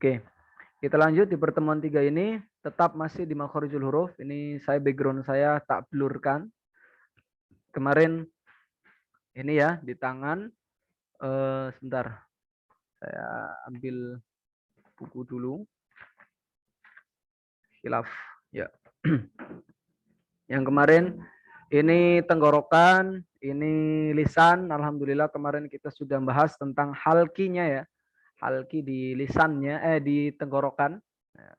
Oke, kita lanjut di pertemuan 3 ini. Tetap masih di makhorijul huruf. Ini saya background saya tak blurkan. Kemarin ini ya di tangan. Sebentar, saya ambil buku dulu. Khilaf. Ya. Yang kemarin ini tenggorokan, ini lisan. Alhamdulillah kemarin kita sudah bahas tentang halkinya ya. Halki di lisannya, di tenggorokan. Ya.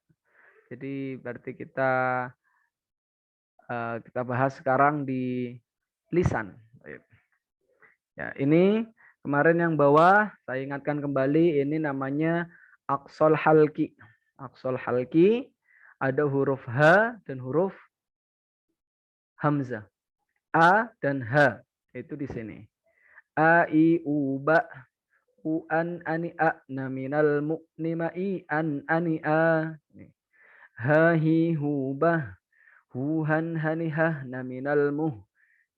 Jadi berarti kita bahas sekarang di lisan. Ya, ini kemarin yang bawah saya ingatkan kembali ini namanya aqsal halki. Aqsal halki ada huruf H dan huruf hamzah. A dan H itu di sini. A I U ba u an ani a na minal mu'nima i an ani a. Ha hi hu ba hu han hani ha na minal muh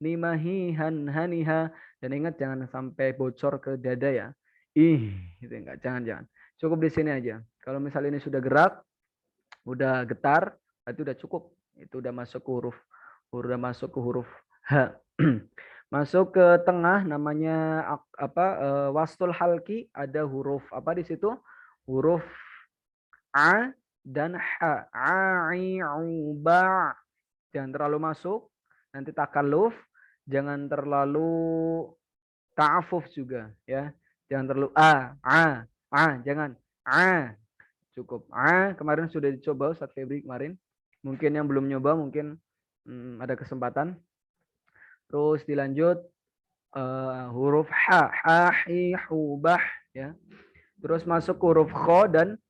nimahi han haniha. Dan ingat jangan sampai bocor ke dada ya. Itu enggak, jangan. Cukup di sini aja. Kalau misalnya ini sudah gerak, udah getar, itu udah cukup. Itu udah masuk ke huruf H. Masuk ke tengah namanya wastul halki, ada huruf apa di situ? Huruf A dan H. A, I, U, ba. Jangan terlalu masuk, nanti takalluf. Jangan terlalu ta'afuf juga ya. Jangan terlalu jangan. Cukup. Kemarin sudah dicoba Ustaz Febri kemarin. Mungkin yang belum nyoba mungkin ada kesempatan. Terus dilanjut huruf H, hi, hu, bah ya. Terus masuk huruf kho dan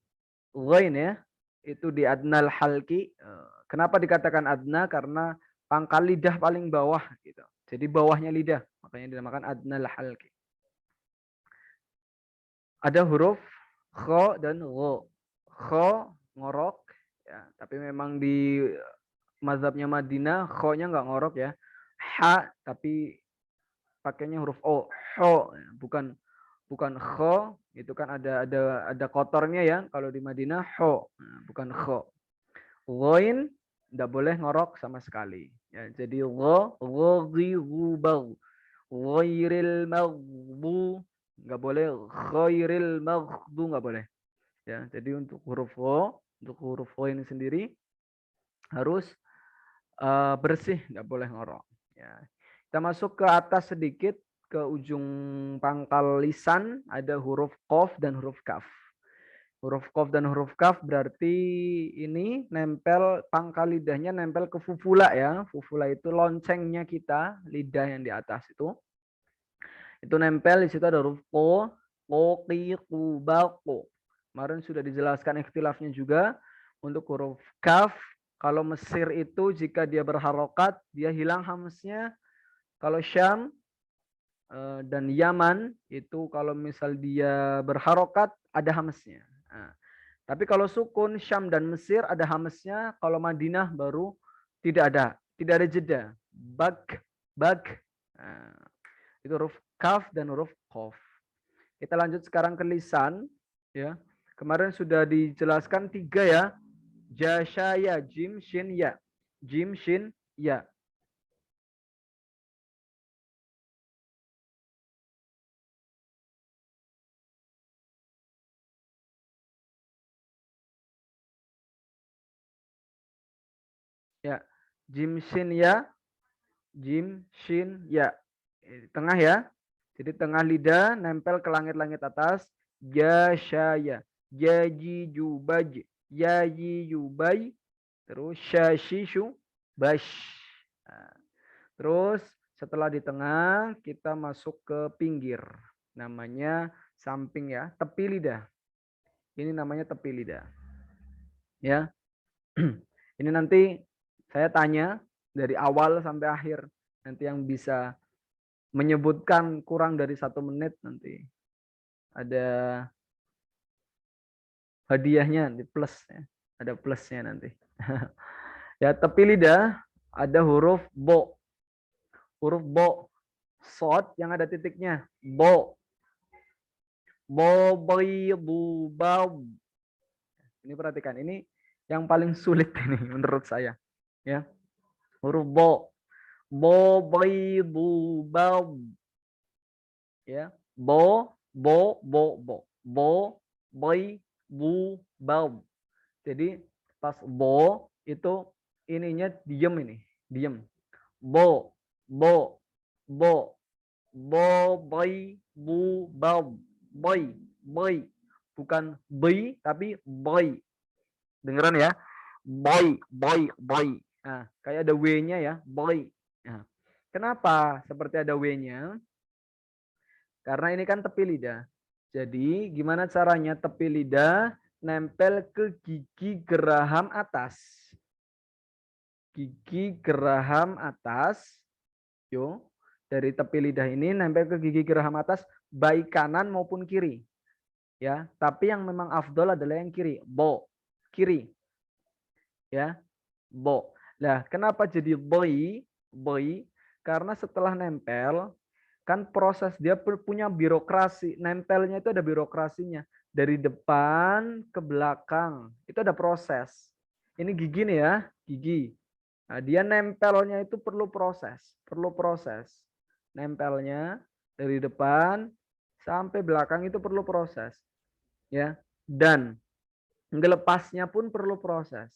ghain ya. Itu di adnal halki. Kenapa dikatakan adna? Karena pangkal lidah paling bawah gitu. Jadi bawahnya lidah, makanya dinamakan adnal halki. Ada huruf kho dan gho. Kho ngorok ya, tapi memang di mazhabnya Madinah kho-nya nggak ngorok ya. Ha tapi pakainya huruf o, ho, bukan kho, itu kan ada kotornya ya. Kalau di Madinah ho, bukan kho. Ghain tidak boleh ngorok sama sekali. Ya, jadi ghibau, ghairil maghdu nggak boleh, ghairil maghdu nggak boleh. Ya, jadi untuk huruf gho ini sendiri harus bersih, nggak boleh ngorok. Ya. Kita masuk ke atas sedikit ke ujung pangkal lisan ada huruf qaf dan huruf kaf. Huruf qaf dan huruf kaf berarti ini nempel pangkal lidahnya nempel ke fufula ya. Fufula itu loncengnya kita, lidah yang di atas itu. Itu nempel di situ ada huruf ko, qi, qu, ba, qo. Kemarin sudah dijelaskan ikhtilafnya juga untuk huruf kaf. Kalau Mesir itu jika dia berharokat dia hilang hamznya. Kalau Syam dan Yaman itu kalau misal dia berharokat ada hamznya. Nah, tapi kalau sukun Syam dan Mesir ada hamznya. Kalau Madinah baru tidak ada jeda. Bag. Nah, itu huruf kaf dan huruf qaf. Kita lanjut sekarang ke lisan ya. Kemarin sudah dijelaskan 3 ya. Jasyaya, jim, shin, ya. Jim, shin, ya. Ya. Jim, shin, ya. Jim, shin, ya. Tengah ya. Jadi tengah lidah nempel ke langit-langit atas. Jasyaya. Jaji, jubaj. Yaji, yubai. Terus syashishu, bash. Nah, terus setelah di tengah kita masuk ke pinggir. Namanya samping ya, tepi lidah. Ini namanya tepi lidah. Ya. Ini nanti saya tanya dari awal sampai akhir. Nanti yang bisa menyebutkan kurang dari 1 menit nanti ada hadiahnya di plus ya. Ada plusnya nanti. Ya, tepi lidah ada huruf bo. Huruf bo. Sod yang ada titiknya. Bo. Bo, boi, bu, bau. Ini perhatikan, ini yang paling sulit ini menurut saya. Ya, huruf bo. Bo, boi, bu, bau. Ya, bo, bo, bo, bo. Bo, boi, bu, bau. Jadi pas bo itu ininya diem ini, diem. Bo, bo, bo, bo, boy, bu, bau, boy, boy. Bukan boy, tapi boy. Dengeran ya? Boy, boy, boy. Nah, kayak ada W-nya ya, boy. Nah, kenapa seperti ada W-nya? Karena ini kan tepi lidah. Jadi gimana caranya tepi lidah nempel ke gigi geraham atas. Gigi geraham atas. Yo, dari tepi lidah ini nempel ke gigi geraham atas baik kanan maupun kiri. Ya, tapi yang memang afdol adalah yang kiri. Bo, kiri. Ya, bo. Nah, kenapa jadi boy? Boy karena setelah nempel kan proses dia punya birokrasi. Nempelnya itu ada birokrasinya. Dari depan ke belakang. Itu ada proses. Ini gigi nih ya, gigi. Nah, dia nempelnya itu perlu proses. Perlu proses. Nempelnya dari depan sampai belakang itu perlu proses. Ya. Dan ngelepasnya pun perlu proses.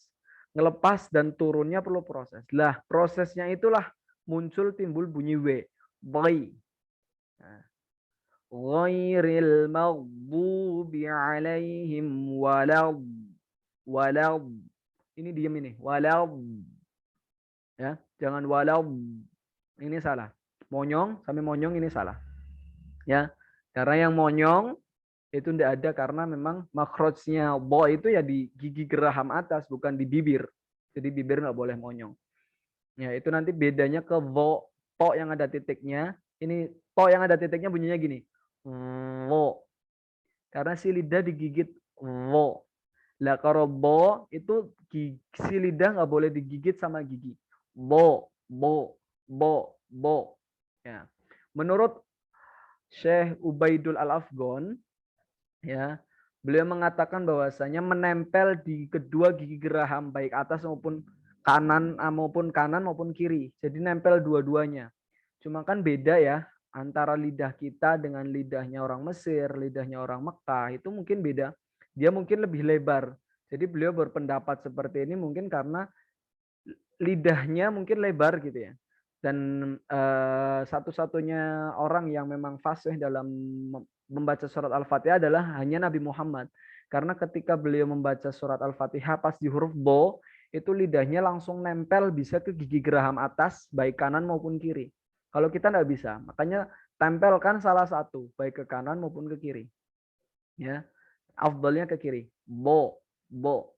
Ngelepas dan turunnya perlu proses. Lah, prosesnya itulah muncul timbul bunyi W. Boy. Nah, ghairil maghdubi alaihim walad. Ini diam ini. Walad. Ya, jangan walau. Ini salah. Monyong sampai monyong ini salah. Ya. Karena yang monyong itu tidak ada karena memang makrojnya bo itu ya di gigi geraham atas bukan di bibir. Jadi bibir nggak boleh monyong. Ya, itu nanti bedanya ke vo, po yang ada titiknya. Ini po yang ada titiknya bunyinya gini. Vo. Karena si lidah digigit vo. Lah kalau bo itu si lidah nggak boleh digigit sama gigi. Bo, bo, bo, bo. Ya. Menurut Syekh Ubaidul Al-Afghon, ya, beliau mengatakan bahwasanya menempel di kedua gigi geraham baik atas maupun kanan maupun kiri. Jadi nempel dua-duanya. Cuma kan beda ya antara lidah kita dengan lidahnya orang Mesir, lidahnya orang Mekah itu mungkin beda. Dia mungkin lebih lebar. Jadi beliau berpendapat seperti ini mungkin karena lidahnya mungkin lebar gitu ya. Dan satu-satunya orang yang memang fasih dalam membaca surat Al-Fatihah adalah hanya Nabi Muhammad. Karena ketika beliau membaca surat Al-Fatihah pas di huruf bo, itu lidahnya langsung nempel bisa ke gigi geraham atas, baik kanan maupun kiri. Kalau kita nggak bisa, makanya tempelkan salah satu, baik ke kanan maupun ke kiri. Ya, afdalnya ke kiri. Bo, bo.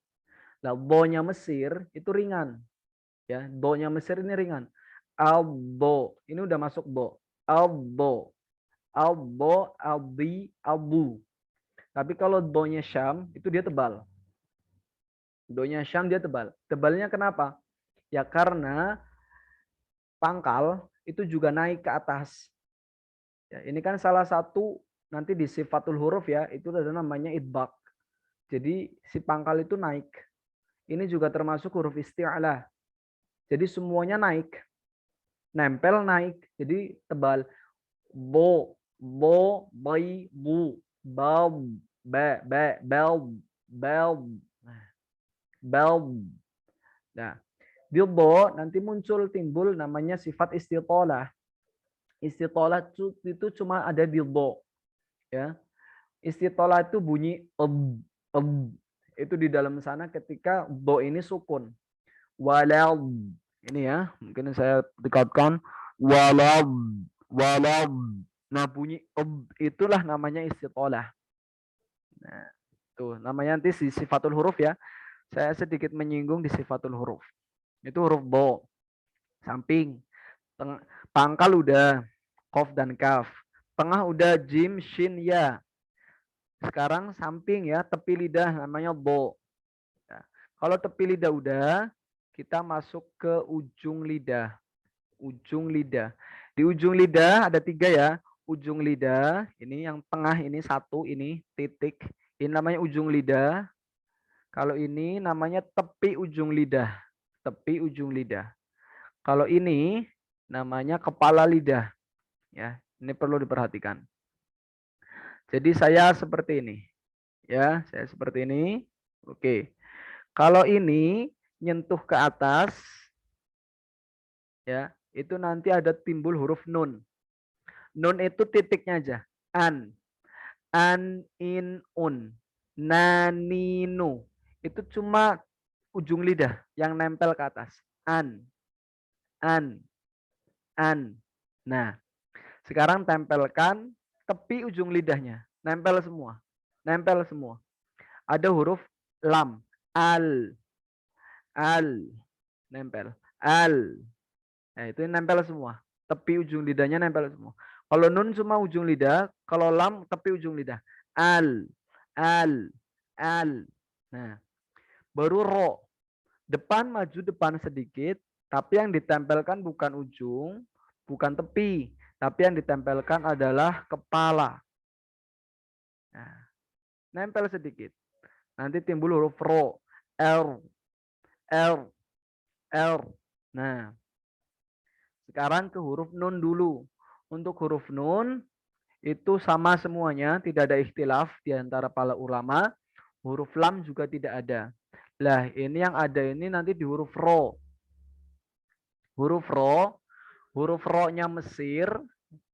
Nah, bo-nya Mesir itu ringan. Ya, bo-nya Mesir ini ringan. Albo, ini udah masuk bo. Albo, albo, albi, albu. Tapi kalau bo-nya Syam itu dia tebal. Do-nya Syam dia tebal. Tebalnya kenapa? Ya karena pangkal itu juga naik ke atas. Ya, ini kan salah satu nanti di sifatul huruf ya, itu ada namanya idbaq. Jadi si pangkal itu naik. Ini juga termasuk huruf isti'alah. Jadi semuanya naik. Nempel naik. Jadi tebal. Bo, bo, bai, bu, bab, be, bel, bel, bel. Nah, di bo nanti timbul namanya sifat istitolah. Istitolah itu cuma ada di bo. Ya. Istitolah itu bunyi itu di dalam sana ketika bo ini sukun. Walau ini ya, mungkin saya dekatkan walau Nah, bunyi itulah namanya istitolah. Nah, tuh namanya nanti sifatul huruf ya. Saya sedikit menyinggung di sifatul huruf. Itu huruf bo. Samping. Pangkal udah kof dan kaf. Tengah udah jim, shin, ya. Sekarang samping ya, tepi lidah namanya bo. Nah, kalau tepi lidah udah, kita masuk ke ujung lidah. Ujung lidah. Di ujung lidah ada 3 ya. Ujung lidah, ini yang tengah ini 1, ini titik. Ini namanya ujung lidah. Kalau ini namanya tepi ujung lidah. Tepi ujung lidah. Kalau ini namanya kepala lidah. Ya, ini perlu diperhatikan. Jadi saya seperti ini. Ya, saya seperti ini. Oke. Kalau ini nyentuh ke atas, ya, itu nanti ada timbul huruf nun. Nun itu titiknya aja. An, in, un. Naninu. Itu cuma ujung lidah yang nempel ke atas. An, an. Nah, sekarang tempelkan tepi ujung lidahnya. Nempel semua. Nempel semua. Ada huruf lam. Al. Nempel. Al. Nah, itu nempel semua. Tepi ujung lidahnya nempel semua. Kalau nun cuma ujung lidah. Kalau lam tepi ujung lidah. Al. Al. Nah, baru ro. Depan maju depan sedikit. Tapi yang ditempelkan bukan ujung. Bukan tepi. Tapi yang ditempelkan adalah kepala. Nah, nempel sedikit. Nanti timbul huruf ro. R. Nah, sekarang ke huruf nun dulu. Untuk huruf nun itu sama semuanya, tidak ada ikhtilaf di antara para ulama. Huruf lam juga tidak ada. Lah, ini yang ada ini nanti di huruf ro. Huruf ro-nya Mesir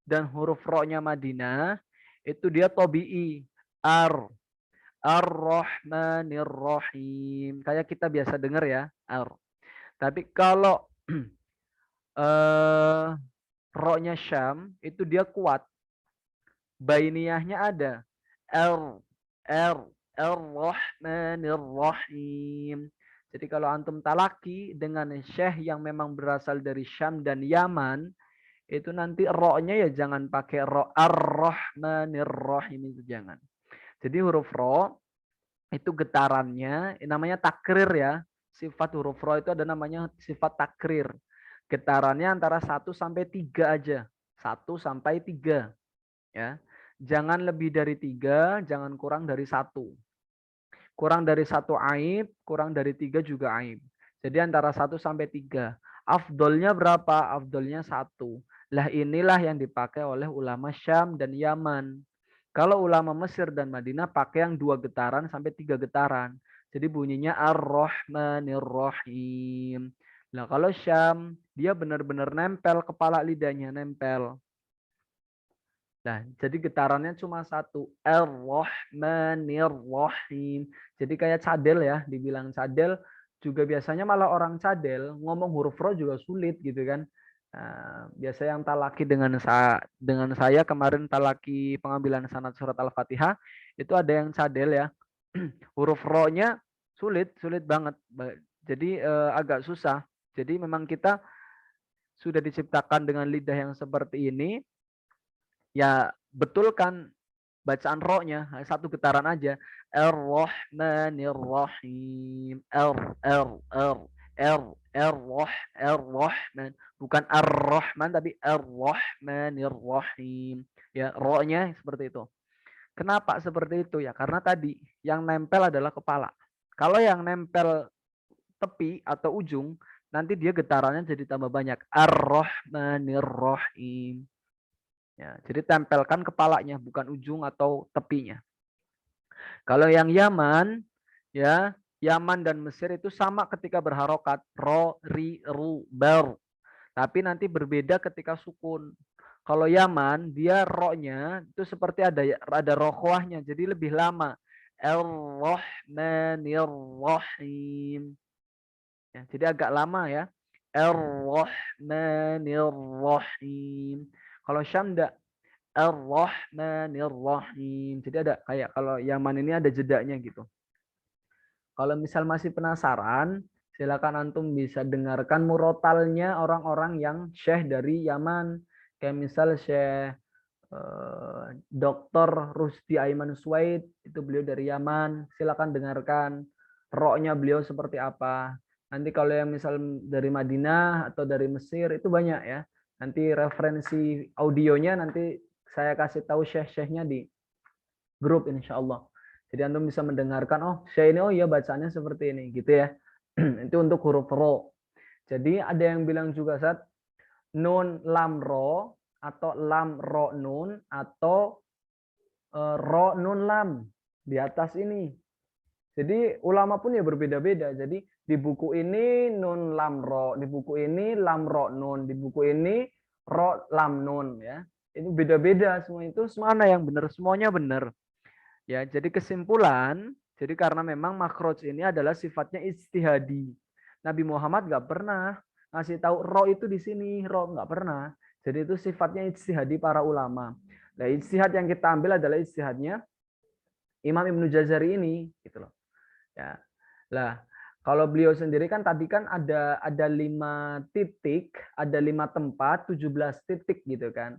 dan huruf ro-nya Madinah itu dia tobi'i. Ar-Rahmanir-Rahim. Kayak kita biasa dengar ya, ar. Tapi kalau ro-nya Syam itu dia kuat. Bainiyahnya ada. R, R, Ar-Rahmanir-Rahim. Jadi kalau antum talaki dengan syekh yang memang berasal dari Syam dan Yaman, itu nanti ro-nya ya jangan pakai ro. Ar-Rahmanir-Rahim itu jangan. Jadi huruf ro itu getarannya namanya takrir ya. Sifat huruf ro itu ada namanya sifat takrir. Getarannya antara 1 sampai 3 aja. 1 sampai 3 ya. Jangan lebih dari 3, jangan kurang dari 1. Kurang dari 1 aib, kurang dari 3 juga aib. Jadi antara 1 sampai 3. Afdolnya berapa? Afdolnya 1. Lah inilah yang dipakai oleh ulama Syam dan Yaman. Kalau ulama Mesir dan Madinah pakai yang 2 getaran sampai 3 getaran. Jadi bunyinya Ar-Rahmanir-Rahim. Nah kalau Syam, dia benar-benar nempel kepala lidahnya, nempel. Nah, jadi getarannya cuma 1. Ar-Rahmanir-Rahim. Jadi kayak cadel ya, dibilang cadel. Juga biasanya malah orang cadel ngomong huruf ro juga sulit gitu kan. Nah, biasa yang talaki dengan saya kemarin talaki pengambilan sanad surat Al-Fatihah itu ada yang cadel ya. Huruf ro-nya sulit banget. Jadi agak susah. Jadi memang kita sudah diciptakan dengan lidah yang seperti ini. Ya betulkan bacaan ro-nya satu getaran aja. Ar-Rahmanir-Rahim. Ar-Rahman. Bukan Ar-Rahman tapi Ar-Rahmanir-Rahim. Ya, ro-nya seperti itu. Kenapa seperti itu ya? Karena tadi yang nempel adalah kepala. Kalau yang nempel tepi atau ujung, nanti dia getarannya jadi tambah banyak. Ar-Rahmanir-Rahim. Ya, jadi tempelkan kepalanya, bukan ujung atau tepinya. Kalau yang Yaman, ya Yaman dan Mesir itu sama ketika berharokat. Ro, ri, ru, ber. Tapi nanti berbeda ketika sukun. Kalau Yaman, dia ro-nya itu seperti ada rokhwahnya, jadi lebih lama. Ar-Rahmanir-Rahim. Ya, jadi agak lama ya. Ar-Rahmanir-Rahim. Kalau Syam enggak. Ar-Rahmanir-Rahim. Jadi ada kayak kalau Yaman ini ada jedanya gitu. Kalau misal masih penasaran, silakan antum bisa dengarkan murotalnya orang-orang yang syekh dari Yaman. Kayak misal Syekh Dr. Rusdi Aiman Suwaid, itu beliau dari Yaman. Silakan dengarkan ro-nya beliau seperti apa. Nanti kalau yang misal dari Madinah atau dari Mesir itu banyak ya. Nanti referensi audionya nanti saya kasih tahu syekh-syekhnya di grup insya Allah. Jadi antum bisa mendengarkan, oh saya ini, oh iya bacanya seperti ini, gitu ya. Itu untuk huruf ro. Jadi ada yang bilang juga Sat, nun lam ro atau lam ro nun atau ro nun lam di atas ini. Jadi ulama pun ya berbeda-beda. Jadi di buku ini nun lam ro, di buku ini lam ro nun, di buku ini ro lam nun ya. Ini beda-beda semua, itu mana yang benar? Semuanya benar. Ya, jadi kesimpulan, jadi karena memang makhraj ini adalah sifatnya ijtihadi. Nabi Muhammad nggak pernah ngasih tahu ro itu di sini, ro nggak pernah. Jadi itu sifatnya ijtihadi para ulama. Nah, ijtihad yang kita ambil adalah ijtihadnya Imam Ibnu Jazari ini, gitu loh. Ya. Lah, kalau beliau sendiri kan tadi kan ada 5 titik, ada 5 tempat, 17 titik gitu kan.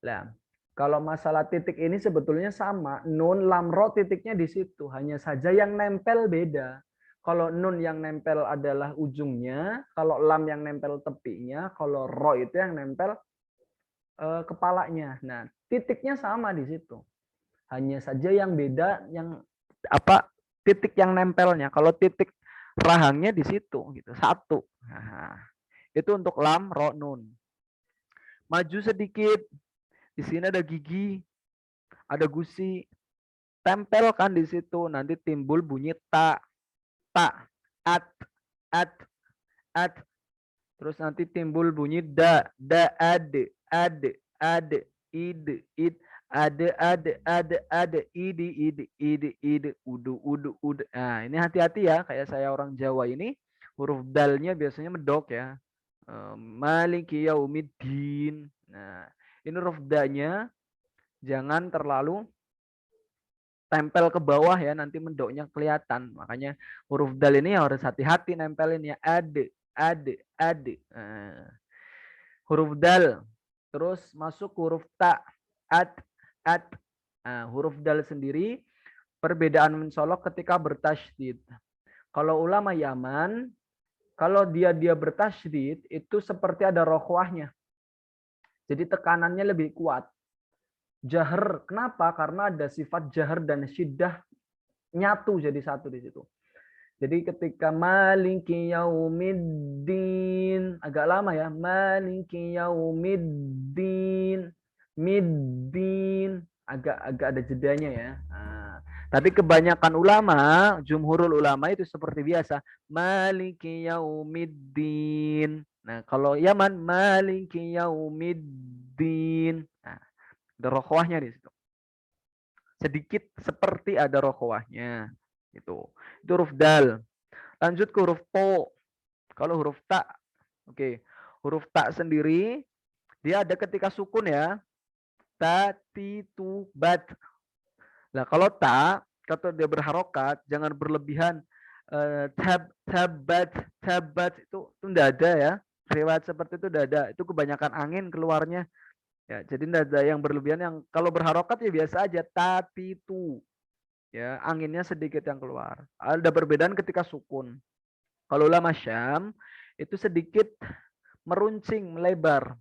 Lah, kalau masalah titik ini sebetulnya sama, nun lam ro titiknya di situ, hanya saja yang nempel beda. Kalau nun yang nempel adalah ujungnya, kalau lam yang nempel tepinya, kalau ro itu yang nempel kepalanya. Nah, titiknya sama di situ. Hanya saja yang beda yang apa titik yang nempelnya. Kalau titik rahangnya di situ gitu, satu. Nah, itu untuk lam ro nun. Maju sedikit. Di sini ada gigi, ada gusi. Tempelkan di situ, nanti timbul bunyi ta, ta, at, at, at. Terus nanti timbul bunyi da, ade, id, ada, ide, udu. Nah, ini hati-hati ya, kayak saya orang Jawa ini, huruf dalnya biasanya medok ya. Maliki yaumiddin. Nah, ini huruf da-nya jangan terlalu tempel ke bawah ya, nanti mendoknya kelihatan. Makanya huruf dal ini harus hati-hati nempelin ya. Ade. Nah, huruf dal. Terus masuk huruf ta. At. Nah, huruf dal sendiri perbedaan mencolok ketika bertasydid. Kalau ulama Yaman, kalau dia bertasydid itu seperti ada rokhwahnya. Jadi tekanannya lebih kuat. Jahar, kenapa? Karena ada sifat jahar dan syiddah nyatu jadi satu di situ. Jadi ketika maliki yaumiddin, agak lama ya, maliki yaumiddin, middin, agak ada jedanya ya. Nah, tapi kebanyakan ulama, jumhurul ulama itu seperti biasa, maliki yaumiddin. Nah, kalau Yaman maliki yaumiddin. Nah, ada rokhwahnya di situ. Sedikit seperti ada rokhwahnya. Itu huruf dal. Lanjut ke huruf po. Kalau huruf ta, oke. Huruf ta sendiri dia ada ketika sukun ya. Ta, ti, tu, bat. Nah, kalau ta, kata dia berharokat, jangan berlebihan. Tabat itu tidak ada ya. Riwayat seperti itu tidak ada. Itu kebanyakan angin keluarnya. Ya, jadi tidak ada yang berlebihan. Yang kalau berharokat ya biasa aja. Tapi tu. Ya, anginnya sedikit yang keluar. Ada perbedaan ketika sukun. Kalau ulama Syam itu sedikit meruncing, melebar.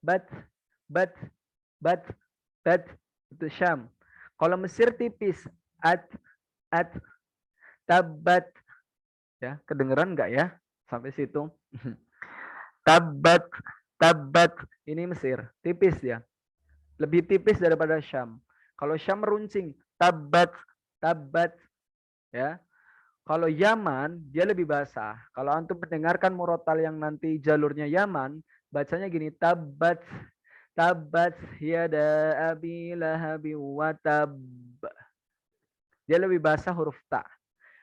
Bat, bat, bat, itu Syam. Kalau Mesir tipis, at, tabat. Ya, kedengeran nggak ya sampai situ? Tabat, ini Mesir, tipis ya. Lebih tipis daripada Syam. Kalau Syam meruncing, tabat, ya. Kalau Yaman, dia lebih basah. Kalau antum mendengarkan murotal yang nanti jalurnya Yaman, bacanya gini, tabat yada abi lahabi wa tab. Dia lebih basah huruf ta.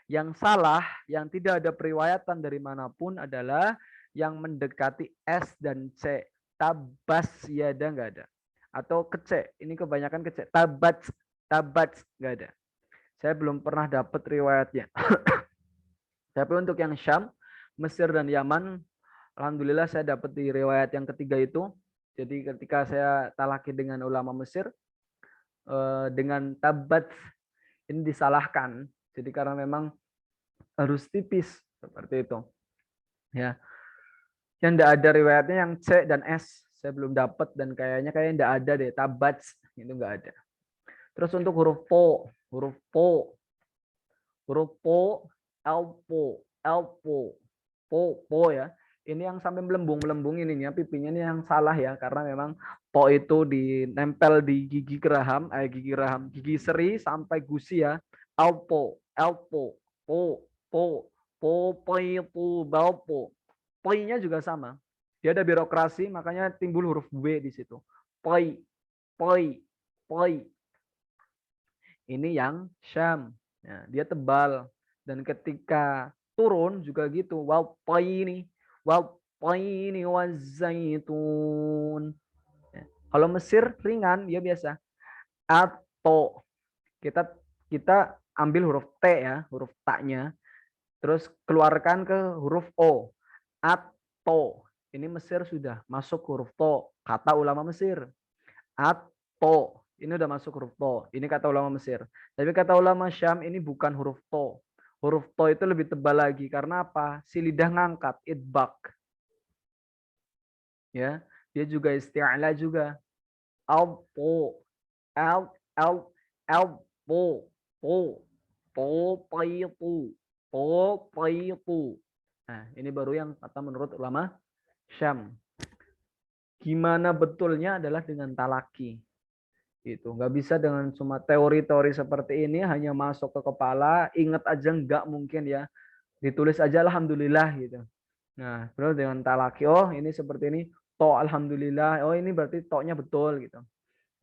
Yang salah, yang tidak ada periwayatan dari manapun adalah yang mendekati S dan C. Tabas yada nggak ada. Atau kece, ini kebanyakan kece. Tabat nggak ada. Saya belum pernah dapat riwayatnya. Tapi untuk yang Syam, Mesir dan Yaman, alhamdulillah saya dapat di riwayat yang ketiga itu. Jadi ketika saya talaki dengan ulama Mesir, dengan tabat ini disalahkan. Jadi karena memang harus tipis seperti itu. Ya, yang tidak ada riwayatnya yang C dan S saya belum dapat dan kayaknya tidak ada deh tabat itu nggak ada. Terus untuk huruf po, Huruf po, elpo, elpo, po ya. Ini yang sampai melembung ininya pipinya ini yang salah ya, karena memang po itu dinempel di gigi seri sampai gusi ya. Elpo, elpo, po, po, itu, balpo. Poi-nya juga sama. Dia ada birokrasi, makanya timbul huruf W di situ. Poi, poi, poi. Ini yang Syam. Nah, dia tebal. Dan ketika turun juga gitu. Wal ini wazaitun. Ya. Kalau Mesir ringan, dia biasa. Atau kita kita ambil huruf T ya, huruf taknya. Terus keluarkan ke huruf O. Atau. Ini Mesir sudah masuk huruf to. Kata ulama Mesir. Atau. Ini udah masuk huruf to. Ini kata ulama Mesir. Tapi kata ulama Syam ini bukan huruf to. Huruf to itu lebih tebal lagi. Karena apa? Si lidah ngangkat. Idbak. Ya, dia juga isti'ala juga. Alpo. Al. Al. Alpo. Po. Po. Paitu. Po. Paitu. Nah, ini baru yang kata menurut ulama Syam. Gimana betulnya adalah dengan talaki. Itu nggak bisa dengan cuma teori-teori seperti ini hanya masuk ke kepala, ingat aja nggak mungkin ya. Ditulis aja alhamdulillah gitu. Nah, terus dengan talaki, oh ini seperti ini, to alhamdulillah, oh ini berarti to-nya betul gitu.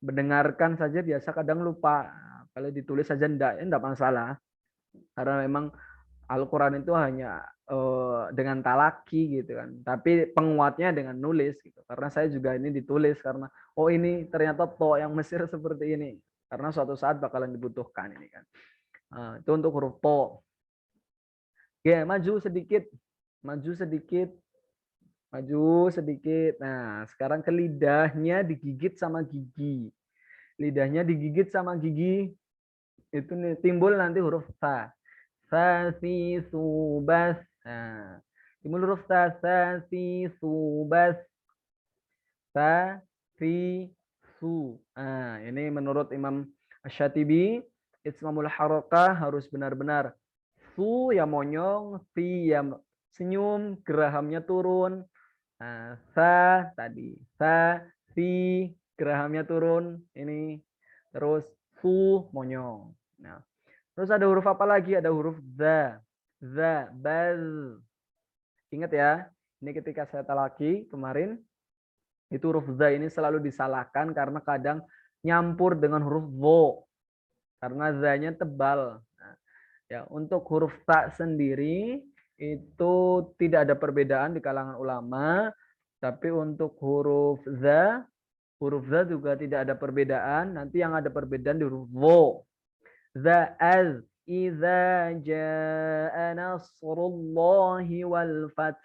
Mendengarkan saja biasa kadang lupa. Nah, kalau ditulis saja enggak masalah. Karena memang Al-Quran itu hanya dengan talaki gitu kan. Tapi penguatnya dengan nulis gitu. Karena saya juga ini ditulis karena oh ini ternyata to yang Mesir seperti ini. Karena suatu saat bakalan dibutuhkan ini kan. Itu untuk huruf to. Ya, maju sedikit. Maju sedikit. Maju sedikit. Nah, sekarang ke lidahnya digigit sama gigi. Lidahnya digigit sama gigi. Itu nih, timbul nanti huruf ta. Sasi subas. Nah, timbul huruf ta, sasi subas. Sa si su. Nah, ini menurut Imam Asy-Syatibi, ismamul harakah harus benar-benar su ya monyong, si ya senyum, gerahamnya turun. Nah, sa tadi, sa si gerahamnya turun ini. Terus su monyong. Nah, terus ada huruf apa lagi? Ada huruf za. Za, baz. Ingat ya, ini ketika saya talaki kemarin, itu huruf za ini selalu disalahkan karena kadang nyampur dengan huruf vo. Karena za-nya tebal. Nah, ya, untuk huruf ta sendiri itu tidak ada perbedaan di kalangan ulama. Tapi untuk huruf za juga tidak ada perbedaan. Nanti yang ada perbedaan di huruf vo. Za az iza jaa nasrullahi wal fath.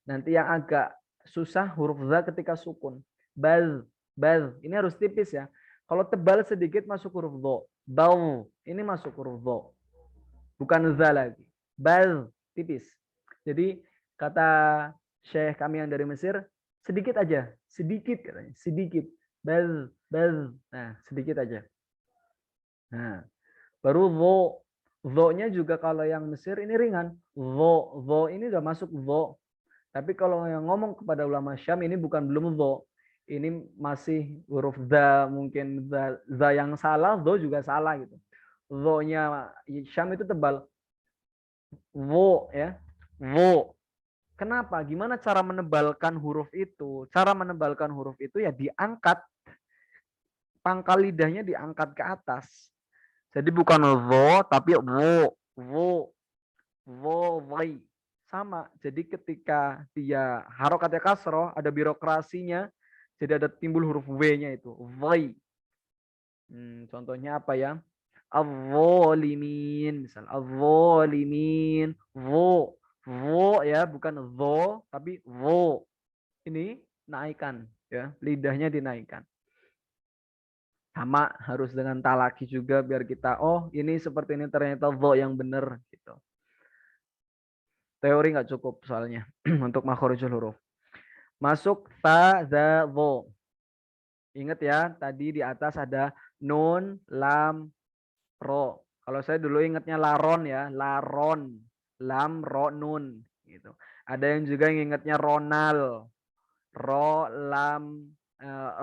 Nanti yang agak susah huruf za ketika sukun. Baz, baz. Ini harus tipis ya. Kalau tebal sedikit masuk huruf do. Bal, ini masuk huruf do. Bukan za lagi. Baz, tipis. Jadi kata Syekh kami yang dari Mesir, sedikit aja. Sedikit katanya. Sedikit. Baz, baz. Nah, sedikit aja. Nah, baru do. Do-nya juga kalau yang Mesir ini ringan. Do ini udah masuk do. Tapi kalau yang ngomong kepada ulama Syam ini bukan belum do. Ini masih huruf za, mungkin za yang salah, do juga salah gitu. Do-nya Syam itu tebal. Wo ya. Wo. Kenapa? Gimana cara menebalkan huruf itu? Cara menebalkan huruf itu ya diangkat. Pangkal lidahnya diangkat ke atas. Jadi bukan wo, tapi wo. Wo. Wo. Wai. Sama. Jadi ketika dia harokatnya kasroh, ada birokrasinya. Jadi ada timbul huruf W-nya itu. Wai. Contohnya apa ya? Al-zalimin. Misal. Al-zalimin. Wo. Wo ya. Bukan zo, tapi wo. Ini naikkan. Ya, lidahnya dinaikkan. Sama harus dengan talaki juga biar kita, oh ini seperti ini ternyata zo yang benar. Gitu. Teori nggak cukup soalnya untuk makhorijul huruf. Masuk ta, za, vo. Ingat ya, tadi di atas ada nun, lam, ro. Kalau saya dulu ingatnya laron ya, laron, lam, ro, nun gitu. Ada yang juga yang ingatnya ronal, ro, lam,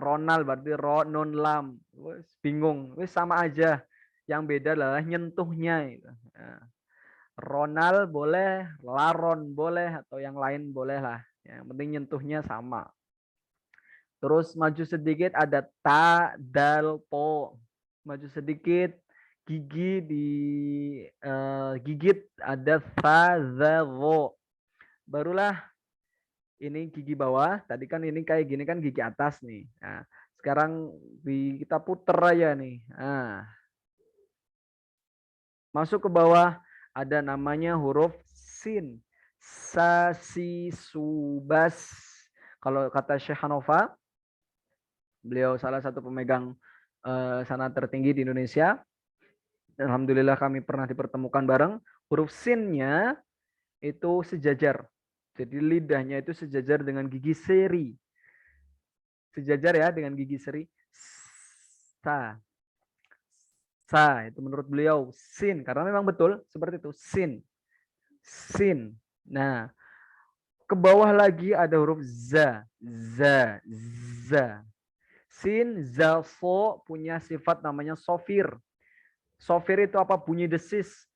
ronal berarti ro, nun, lam. Wes bingung, wes sama aja. Yang beda adalah nyentuhnya itu. Nah, ronal boleh, laron boleh atau yang lain boleh lah. Yang penting nyentuhnya sama. Terus maju sedikit ada ta, dal, po. Maju sedikit gigi gigit ada fa, za, wo. Barulah ini gigi bawah. Tadi kan ini kayak gini kan gigi atas nih. Nah, sekarang kita puter aja nih. Nah, masuk ke bawah ada namanya huruf sin. Sa, si, su, bas. Kalau kata Syekh Hanofa, beliau salah satu pemegang sanad tertinggi di Indonesia. Alhamdulillah kami pernah dipertemukan bareng. Huruf sinnya itu sejajar. Jadi lidahnya itu sejajar dengan gigi seri. Sejajar ya dengan gigi seri. Sa. Sa itu menurut beliau sin. Karena memang betul seperti itu. Sin. Sin. Nah, ke bawah lagi ada huruf za. Za. Za. Sin, za, so punya sifat namanya sofir. Sofir itu apa? Bunyi desis.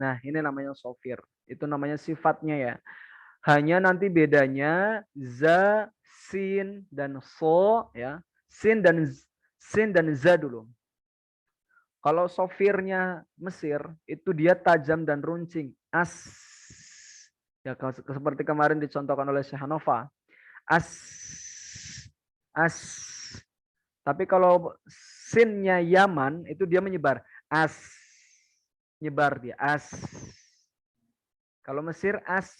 Nah, ini namanya sofir. Itu namanya sifatnya ya. Hanya nanti bedanya za, sin, dan so ya. Sin dan za dulu. Kalau sofirnya Mesir itu dia tajam dan runcing. As. Ya seperti kemarin dicontohkan oleh Syekh Hanofa. As. As. Tapi kalau sinnya Yaman itu dia menyebar. As. Nyebar dia. As. Kalau Mesir as.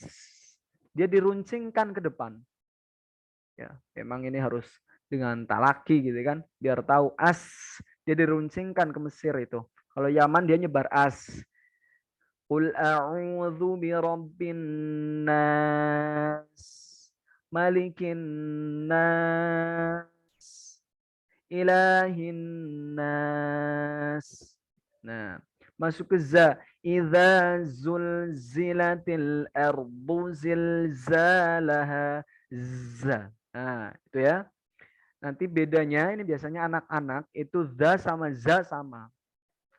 Dia diruncingkan ke depan. Ya, memang ini harus dengan talaki gitu kan. Biar tahu as. Dia diruncingkan ke Mesir itu. Kalau Yaman dia nyebar as. Qul a'udzu birabbin nas. Malikin nas. Ilahin nas. Nah, masuk ke za. Idza zulzilatil ardu zilzalaha. Za. Nah, itu ya. Nanti bedanya ini biasanya anak-anak itu za sama za sama.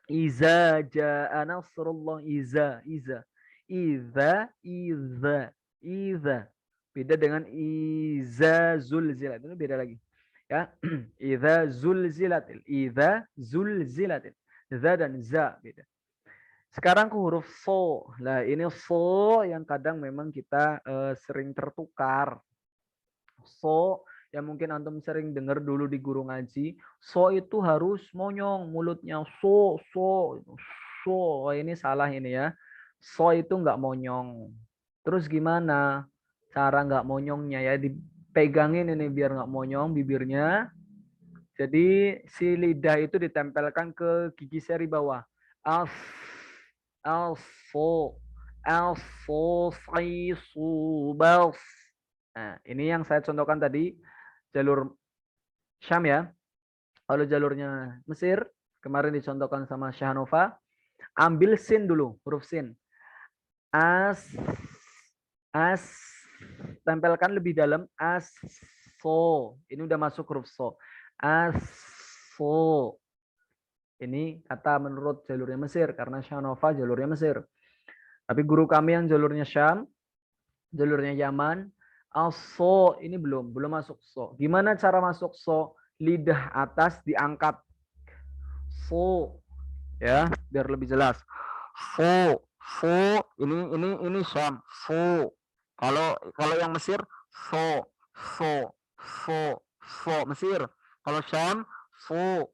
Iza jaa nasrullah iza. Iza. Beda dengan iza zulzilat. Itu beda lagi. Ya. Iza zulzilatil. Za dan za beda. Sekarang ke huruf so. Nah, ini so yang kadang memang kita sering tertukar. So yang mungkin antum sering dengar dulu di guru ngaji, so itu harus monyong mulutnya, so. Oh, ini salah ini ya. So itu nggak monyong. Terus gimana cara nggak monyongnya ya? Dipegangin ini biar nggak monyong bibirnya. Jadi si lidah itu ditempelkan ke gigi seri bawah. Af, alfo, alfo, su, bals. Nah, ini yang saya contohkan tadi jalur Syam ya. Kalau jalurnya Mesir kemarin dicontohkan sama Syahanova, ambil sin dulu, huruf sin. As, as, tempelkan lebih dalam as, so. Ini udah masuk huruf so. As, so. Ini kata menurut jalurnya Mesir karena Syahanova jalurnya Mesir. Tapi guru kami yang jalurnya Syam, jalurnya Yaman, so ini belum masuk so. Gimana cara masuk so? Lidah atas diangkat. So ya, biar lebih jelas. So ini Syam. So. Kalau yang Mesir so Mesir. Kalau Syam so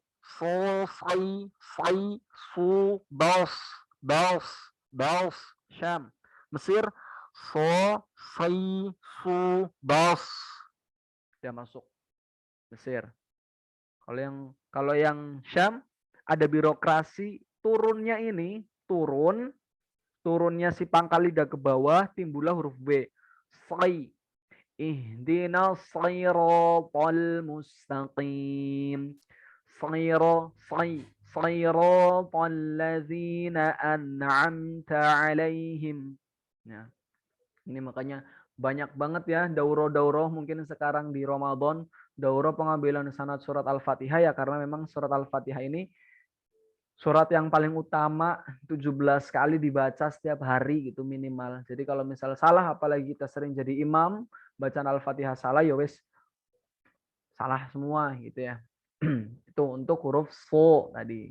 fai su baus Syam. Mesir so fai su baus. Dia masuk Mesir. Kalau yang Syam ada birokrasi, turunnya si pangkal lidah ke bawah, timbullah huruf B. Sai. Ihdinas siratal mustaqim. Sai. Siratal ladzina an'amta alaihim. Nah, ini makanya banyak banget ya dauro-dauro mungkin sekarang di Ramadan, dauro pengambilan sanad surat Al-Fatihah ya, karena memang surat Al-Fatihah ini surat yang paling utama, 17 kali dibaca setiap hari gitu minimal. Jadi kalau misal salah, apalagi kita sering jadi imam, bacaan Al-Fatihah salah, ya wes salah semua gitu ya. Itu untuk huruf so tadi.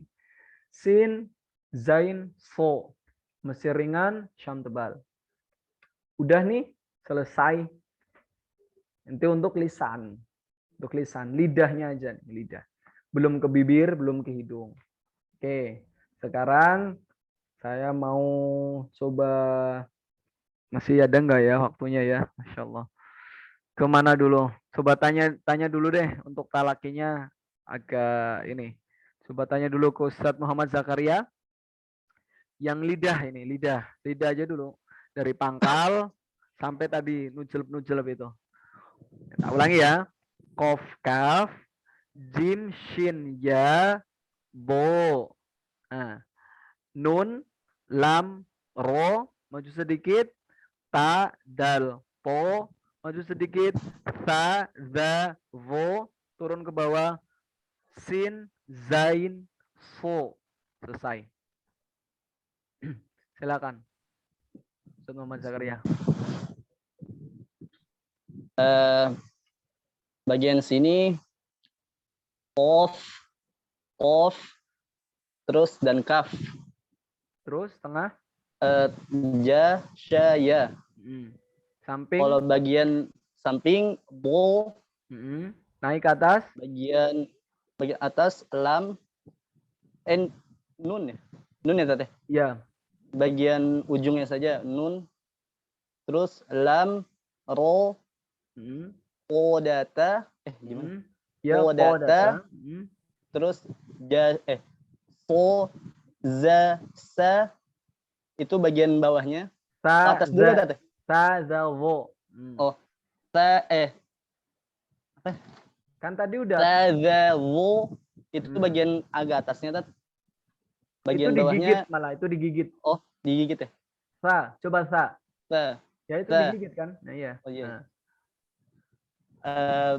Sin, zain, so. Mesir ringan, syam tebal. Udah nih, selesai. Nanti untuk lisan. Untuk lisan, lidahnya aja, lidah. Belum ke bibir, belum ke hidung. Oke, sekarang saya mau coba, masih ada nggak ya waktunya ya, Masya Allah. Kemana dulu? Coba tanya dulu deh untuk talakinya agak ini. Coba tanya dulu ke Ustadz Muhammad Zakaria. Yang lidah ini, lidah aja dulu. Dari pangkal sampai tadi nujelep itu. Tak ulangi ya. Kof, kaf, jim, shin, ya, bo. Nah, nun, lam, ro, maju sedikit, ta, dal, po, maju sedikit, sa, za, vo, turun ke bawah, sin, zain, so. Selesai. Silakan. Ustaz Muhammad Zakaria. Bagian sini Qaf, terus dan kaf. Terus tengah. Ja, sya, ya. Samping. Kalau bagian samping bo. Naik ke atas. Bagian atas lam, nun ya. Nun ya Tete? Ya. Bagian ujungnya saja nun. Terus lam, ro, podata, gimana? Ya, podata. Terus fo, za, sa, itu bagian bawahnya. Sa, atas dulu Tete. Sa, za, vo. Oh, sa, apa? Kan tadi udah. Sa, za, vo, itu bagian agak atasnya Tat. Bagian itu digigit bawahnya. Malah itu digigit. Oh, digigit ya? Sa, coba sa. Sa. Ya itu sa. digigit kan? Nah iya. Oh iya.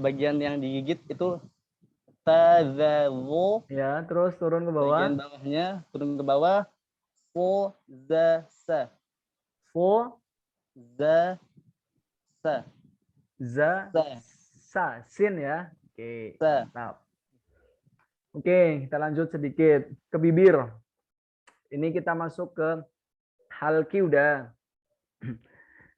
Bagian yang digigit itu tazawo. Ya, terus turun ke bawah. Bagian bawahnya turun ke bawah. Fo, za, sa. Fo, za, sa. Za, sa. Sin ya. Oke, mantap. Oke, kita lanjut sedikit ke bibir. Ini kita masuk ke halki udah.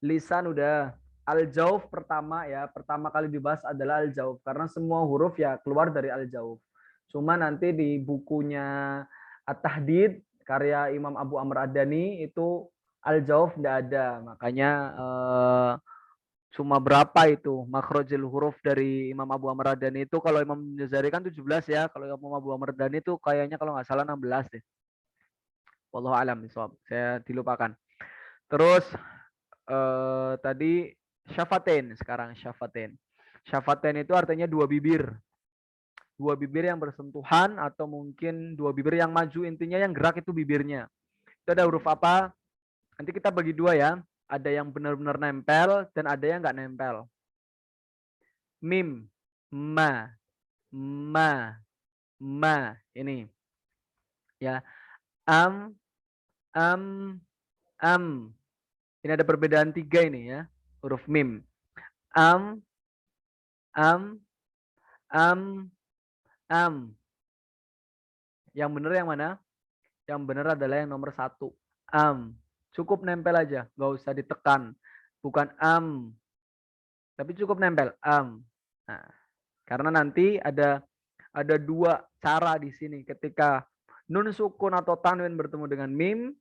Lisan udah. Al-jauf pertama ya. Pertama kali dibahas adalah al-jauf. Karena semua huruf ya keluar dari al-jauf. Cuma nanti di bukunya At-Tahdid, karya Imam Abu Amr Ad-Dani, itu al-jauf nggak ada. Makanya cuma berapa itu makhrajul huruf dari Imam Abu Amr Ad-Dani itu. Kalau Imam Jazari kan 17 ya. Kalau Imam Abu Amr Ad-Dani itu kayaknya kalau nggak salah 16 deh. Wallahu alam bisawab. Saya dilupakan. Terus tadi syafaten, sekarang syafaten. Syafaten itu artinya dua bibir. Dua bibir yang bersentuhan atau mungkin dua bibir yang maju, intinya yang gerak itu bibirnya. Itu ada huruf apa? Nanti kita bagi dua ya. Ada yang benar-benar nempel dan ada yang nggak nempel. Mim, ma, ini ya. Am. Ini ada perbedaan 3 ini ya, huruf mim. Am. Yang benar yang mana? Yang benar adalah yang nomor 1. Am. Cukup nempel aja, nggak usah ditekan. Bukan am, tapi cukup nempel. Am. Nah, karena nanti ada dua cara di sini ketika nun sukun atau tanwin bertemu dengan mim,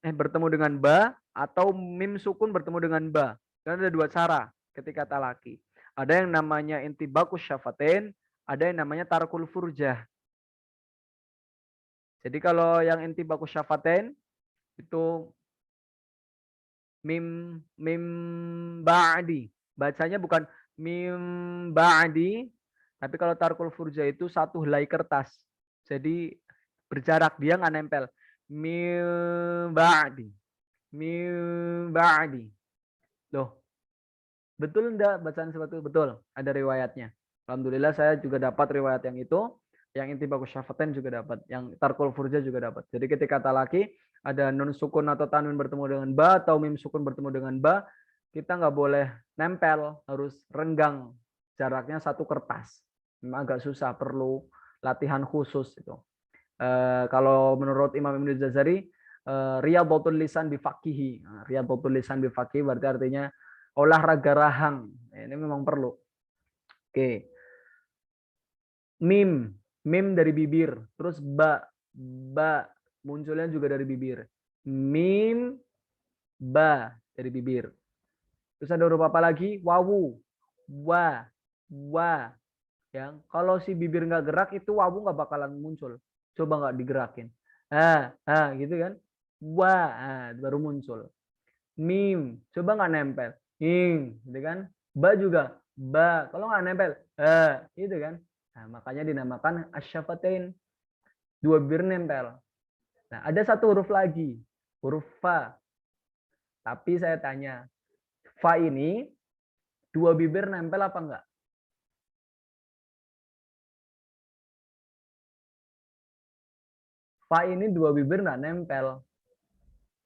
bertemu dengan ba, atau mim sukun bertemu dengan ba. Dan ada dua cara ketika talaki. Ada yang namanya intibakus syafaten, ada yang namanya tarkul furjah. Jadi kalau yang intibakus syafaten itu mim ba'di. Bacanya bukan mim ba'di, tapi kalau tarkul furjah itu satu helai kertas. Jadi berjarak, dia nggak nempel. Min ba'di. Min ba'di. Loh, betul enggak bacaan seperti itu? Betul, ada riwayatnya. Alhamdulillah saya juga dapat riwayat yang itu. Yang intibaqus syafatain juga dapat. Yang tarkul furja juga dapat. Jadi ketika talaki ada nun sukun atau tanwin bertemu dengan ba atau mim sukun bertemu dengan ba, kita nggak boleh nempel, harus renggang. Jaraknya satu kertas. Memang agak susah, perlu latihan khusus itu. Kalau menurut Imam Ibnu Jazari, riyadhatul lisan bifaqihi. Riyadhatul lisan bifaqihi berarti artinya olahraga rahang. Ini memang perlu. Oke. Mim dari bibir, terus ba munculnya juga dari bibir. Mim ba dari bibir. Terus ada huruf apa lagi? Wawu, wa, ya. Kalau si bibir nggak gerak itu wawu nggak bakalan muncul. Coba nggak digerakin. Gitu kan? Baru muncul. Mim, coba nggak nempel. Gitu kan? Ba juga, ba. Kalau nggak nempel, itu kan? Nah, makanya dinamakan asyafatain. Dua bibir nempel. Nah, ada satu huruf lagi, huruf fa. Tapi saya tanya, fa ini dua bibir nempel apa enggak? Fa ini dua bibir enggak nempel.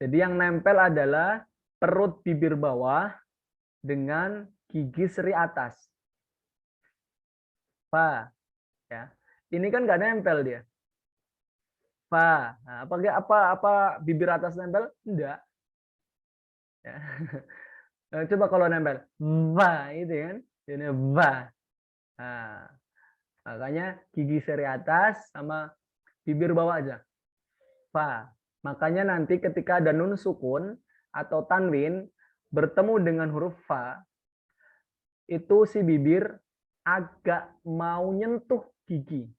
Jadi yang nempel adalah perut bibir bawah dengan gigi seri atas. Fa, ya. Ini kan nggak nempel dia. Fa. Nah, apa bibir atas nempel? Enggak. Ya. Coba kalau nempel, va itu kan, ini va. Nah, makanya gigi seri atas sama bibir bawah aja. Fa. Makanya nanti ketika ada nun sukun atau tanwin bertemu dengan huruf fa, itu si bibir agak mau nyentuh gigi.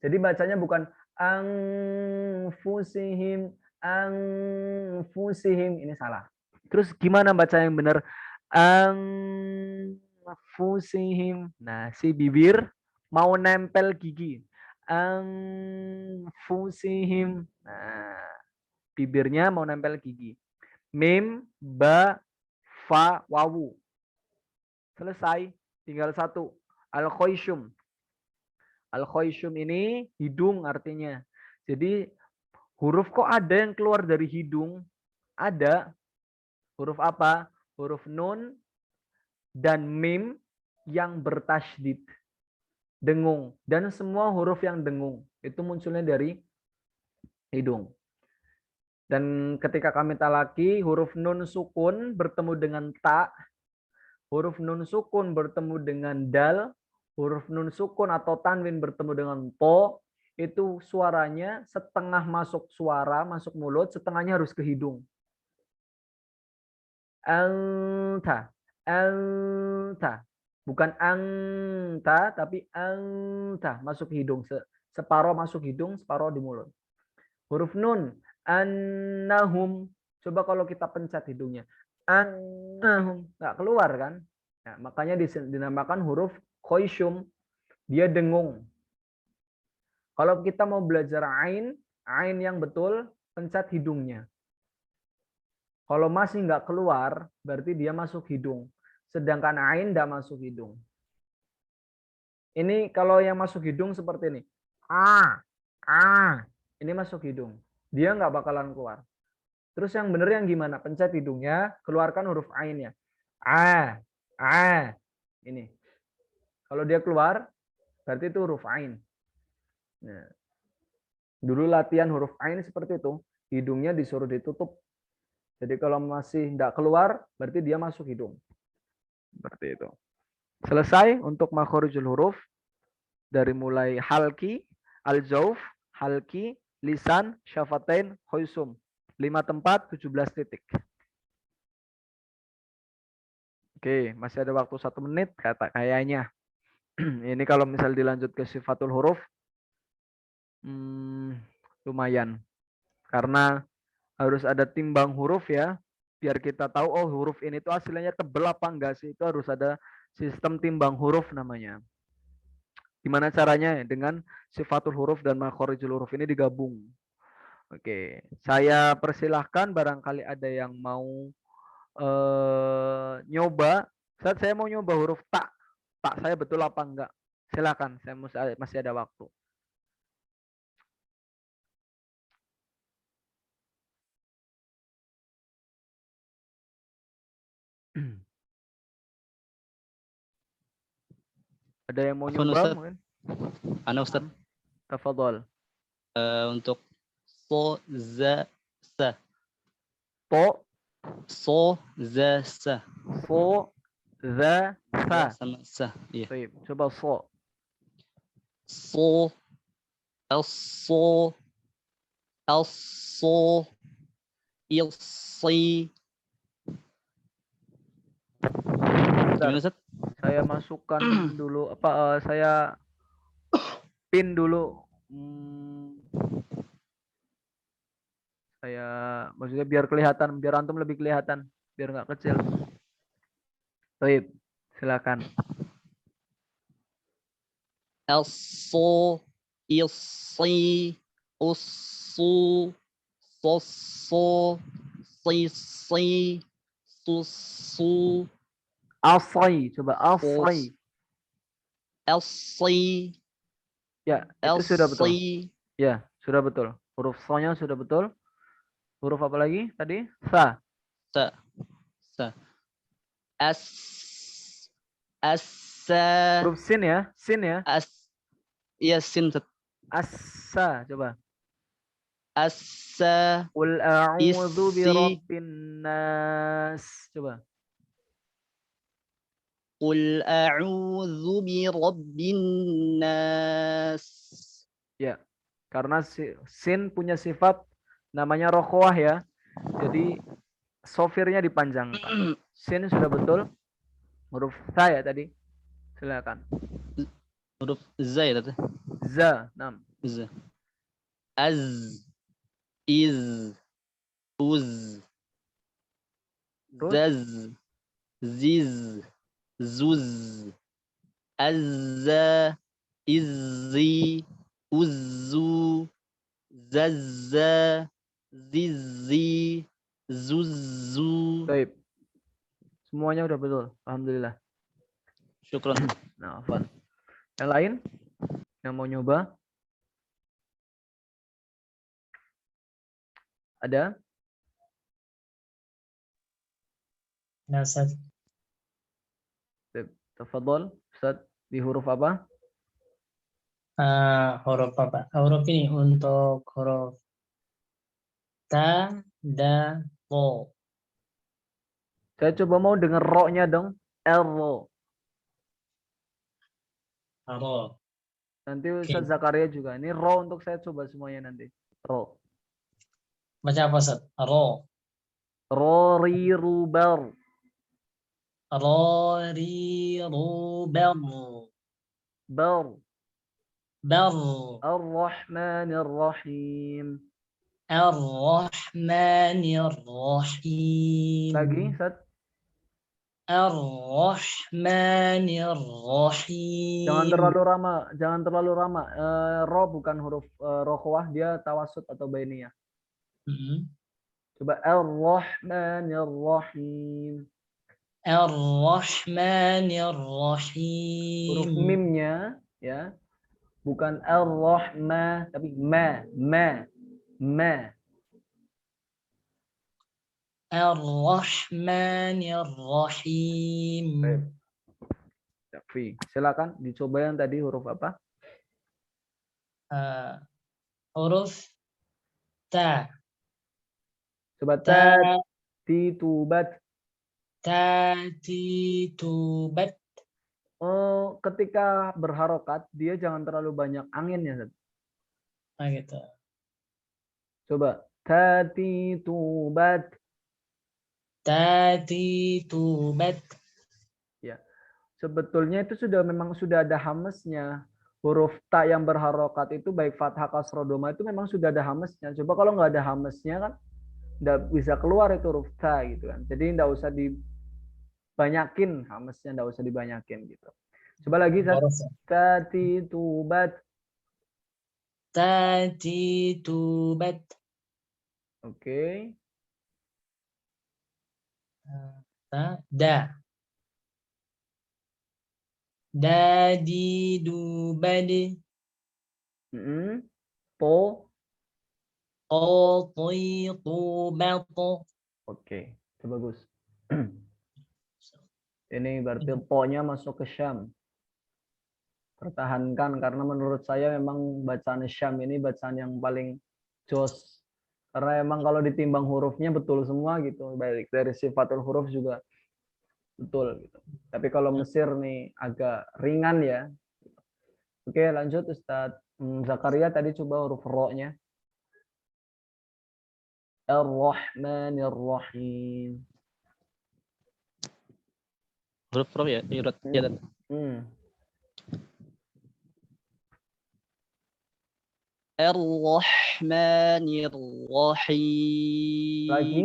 Jadi bacanya bukan angfusihim, angfusihim. Ini salah. Terus gimana baca yang benar? Angfusihim. Nah, si bibir mau nempel gigi. Angfusihim. Nah, bibirnya mau nempel gigi. Mim, ba, fa, wawu. Selesai. Tinggal satu. Al-khoisyum. Al-khoisyum ini hidung artinya. Jadi huruf kok ada yang keluar dari hidung? Ada. Huruf apa? Huruf nun dan mim yang bertasydid. Dengung. Dan semua huruf yang dengung. Itu munculnya dari hidung. Dan ketika kami talaki, huruf nun sukun bertemu dengan ta, huruf nun sukun bertemu dengan dal, huruf nun sukun atau tanwin bertemu dengan to, itu suaranya setengah masuk suara, masuk mulut, setengahnya harus ke hidung. Anta, anta. Bukan anta, tapi anta. Masuk hidung. Separuh masuk hidung, separuh di mulut. Huruf nun, annahum. Coba kalau kita pencet hidungnya. Annahum. Nggak keluar kan? Nah, makanya dinamakan huruf khoisyum. Dia dengung. Kalau kita mau belajar ain yang betul, pencet hidungnya. Kalau masih nggak keluar, berarti dia masuk hidung. Sedangkan ain nggak masuk hidung. Ini kalau yang masuk hidung seperti ini. Ini masuk hidung. Dia nggak bakalan keluar. Terus yang benar yang gimana? Pencet hidungnya, keluarkan huruf ainnya. Ini. Kalau dia keluar, berarti itu huruf ain. Nah, dulu latihan huruf ain seperti itu. Hidungnya disuruh ditutup. Jadi kalau masih tidak keluar, berarti dia masuk hidung. Seperti itu. Selesai untuk makhorijul huruf. Dari mulai halki, al-jauf, halki, lisan, syafatain, khoisum. 5 tempat, 17 titik. Oke, masih ada waktu 1 menit kayaknya. Ini kalau misal dilanjut ke sifatul huruf, lumayan. Karena harus ada timbang huruf ya, biar kita tahu oh huruf ini tuh hasilnya tebel apa enggak sih. Itu harus ada sistem timbang huruf namanya. Gimana caranya? Dengan sifatul huruf dan makhorijul huruf ini digabung. Oke, saya persilahkan barangkali ada yang mau nyoba. Saat saya mau nyoba huruf tak, tak saya betul apa enggak? Silakan, saya masih ada waktu. Ada yang mau Afwan nyoba Ustaz, mungkin? Ustaz, Tafadhol. untuk so za sa, To, za sa, so, za, za sa. sama sa, iya. Baik, coba so. So, so, so, si. Bentar, Gimana Ustaz? saya masukkan dulu saya pin dulu. Saya maksudnya biar kelihatan, biar antum lebih kelihatan, biar nggak kecil. Baik, silakan. So, si, usu, so, si, su, Asai, coba asai. si, Ya, itu sudah betul. si, Ya, sudah betul. Huruf so-nya sudah betul. Huruf apa lagi tadi? Sa. sa, sa, asa, Huruf sin ya, sin ya. iya sin, Asa, coba. asa, Qul a'udzu isi, birabbin nas. Coba. qul a'udzu birabbin nas. Ya, karena sin punya sifat namanya rokhwah ya. Jadi sofirnya dipanjangkan. Sin sudah betul. Huruf sa ya tadi. Silakan. Huruf za ya tadi. Za, 6. Z. Az, iz, uz, Terus zaz, ziz, zuz, azza, izzi, uzzu, zazza, zizzi, zuzzu. baik. Semuanya udah betul. Alhamdulillah. Syukron. Nah, Afan. Yang lain yang mau nyoba? Ada? Nah, Ustaz. Tafadhol, Ustaz, di huruf apa? Huruf apa? Huruf ini untuk huruf ta, da, ro. Saya coba mau dengar ro-nya dong. Ro. Ro. Nanti Oke. Ustaz Zakaria juga. Ini ro untuk saya coba semuanya nanti. Ro. Baca apa, Ustaz? Ro. Ro, ri, ru, bar. Ro, ri, ru, ber. Bar. Ber. Ar-Rahmanir-Rahim. Ar-Rahmanir-Rahim. Lagi, Ustaz. Ar-Rahmanir-Rahim. Jangan terlalu lama. Ro bukan huruf rokhwah, dia tawasud atau bainiyah. Coba Ar-Rahmanir-Rahim. Ar-Rahmanir-Rahim. Huruf mimnya ya, bukan Ar-Rahma tapi ma. Ar-Rahmanir-Rahim. Baik. Silakan dicoba yang tadi huruf apa? Huruf ta. Coba Ta, titubat. titubat. Oh, ketika berharokat dia jangan terlalu banyak anginnya. Nah, gitu. Coba tatitubat. Tatitubat. Ya. Sebetulnya itu memang sudah ada hamesnya. Huruf ta yang berharokat itu baik fathah kasroh doma itu memang sudah ada hamesnya. Coba kalau nggak ada hamesnya kan nggak bisa keluar itu huruf ta gitu kan. Jadi nggak usah dibanyakin hamesnya, nggak usah dibanyakin gitu. Coba lagi, Sat. huruf ya. Katitubat. Tatitubat. Oke. Da. Dadidubad. Mm-mm. Po. Qatitubat. Oke, itu bagus. Ini berarti po-nya masuk ke Syam. Pertahankan karena menurut saya memang bacaan Syam ini bacaan yang paling jos. Karena emang kalau ditimbang hurufnya betul semua gitu. Baik dari sifatul huruf juga betul gitu. Tapi kalau Mesir nih agak ringan ya. Oke, lanjut Ustadz. Zakaria tadi coba huruf ro-nya. Ar-Rahmanir-Rahim. Huruf ro ya, ya, Tat. Hmm. Ar-Rahmanir-Rahim. Lagi.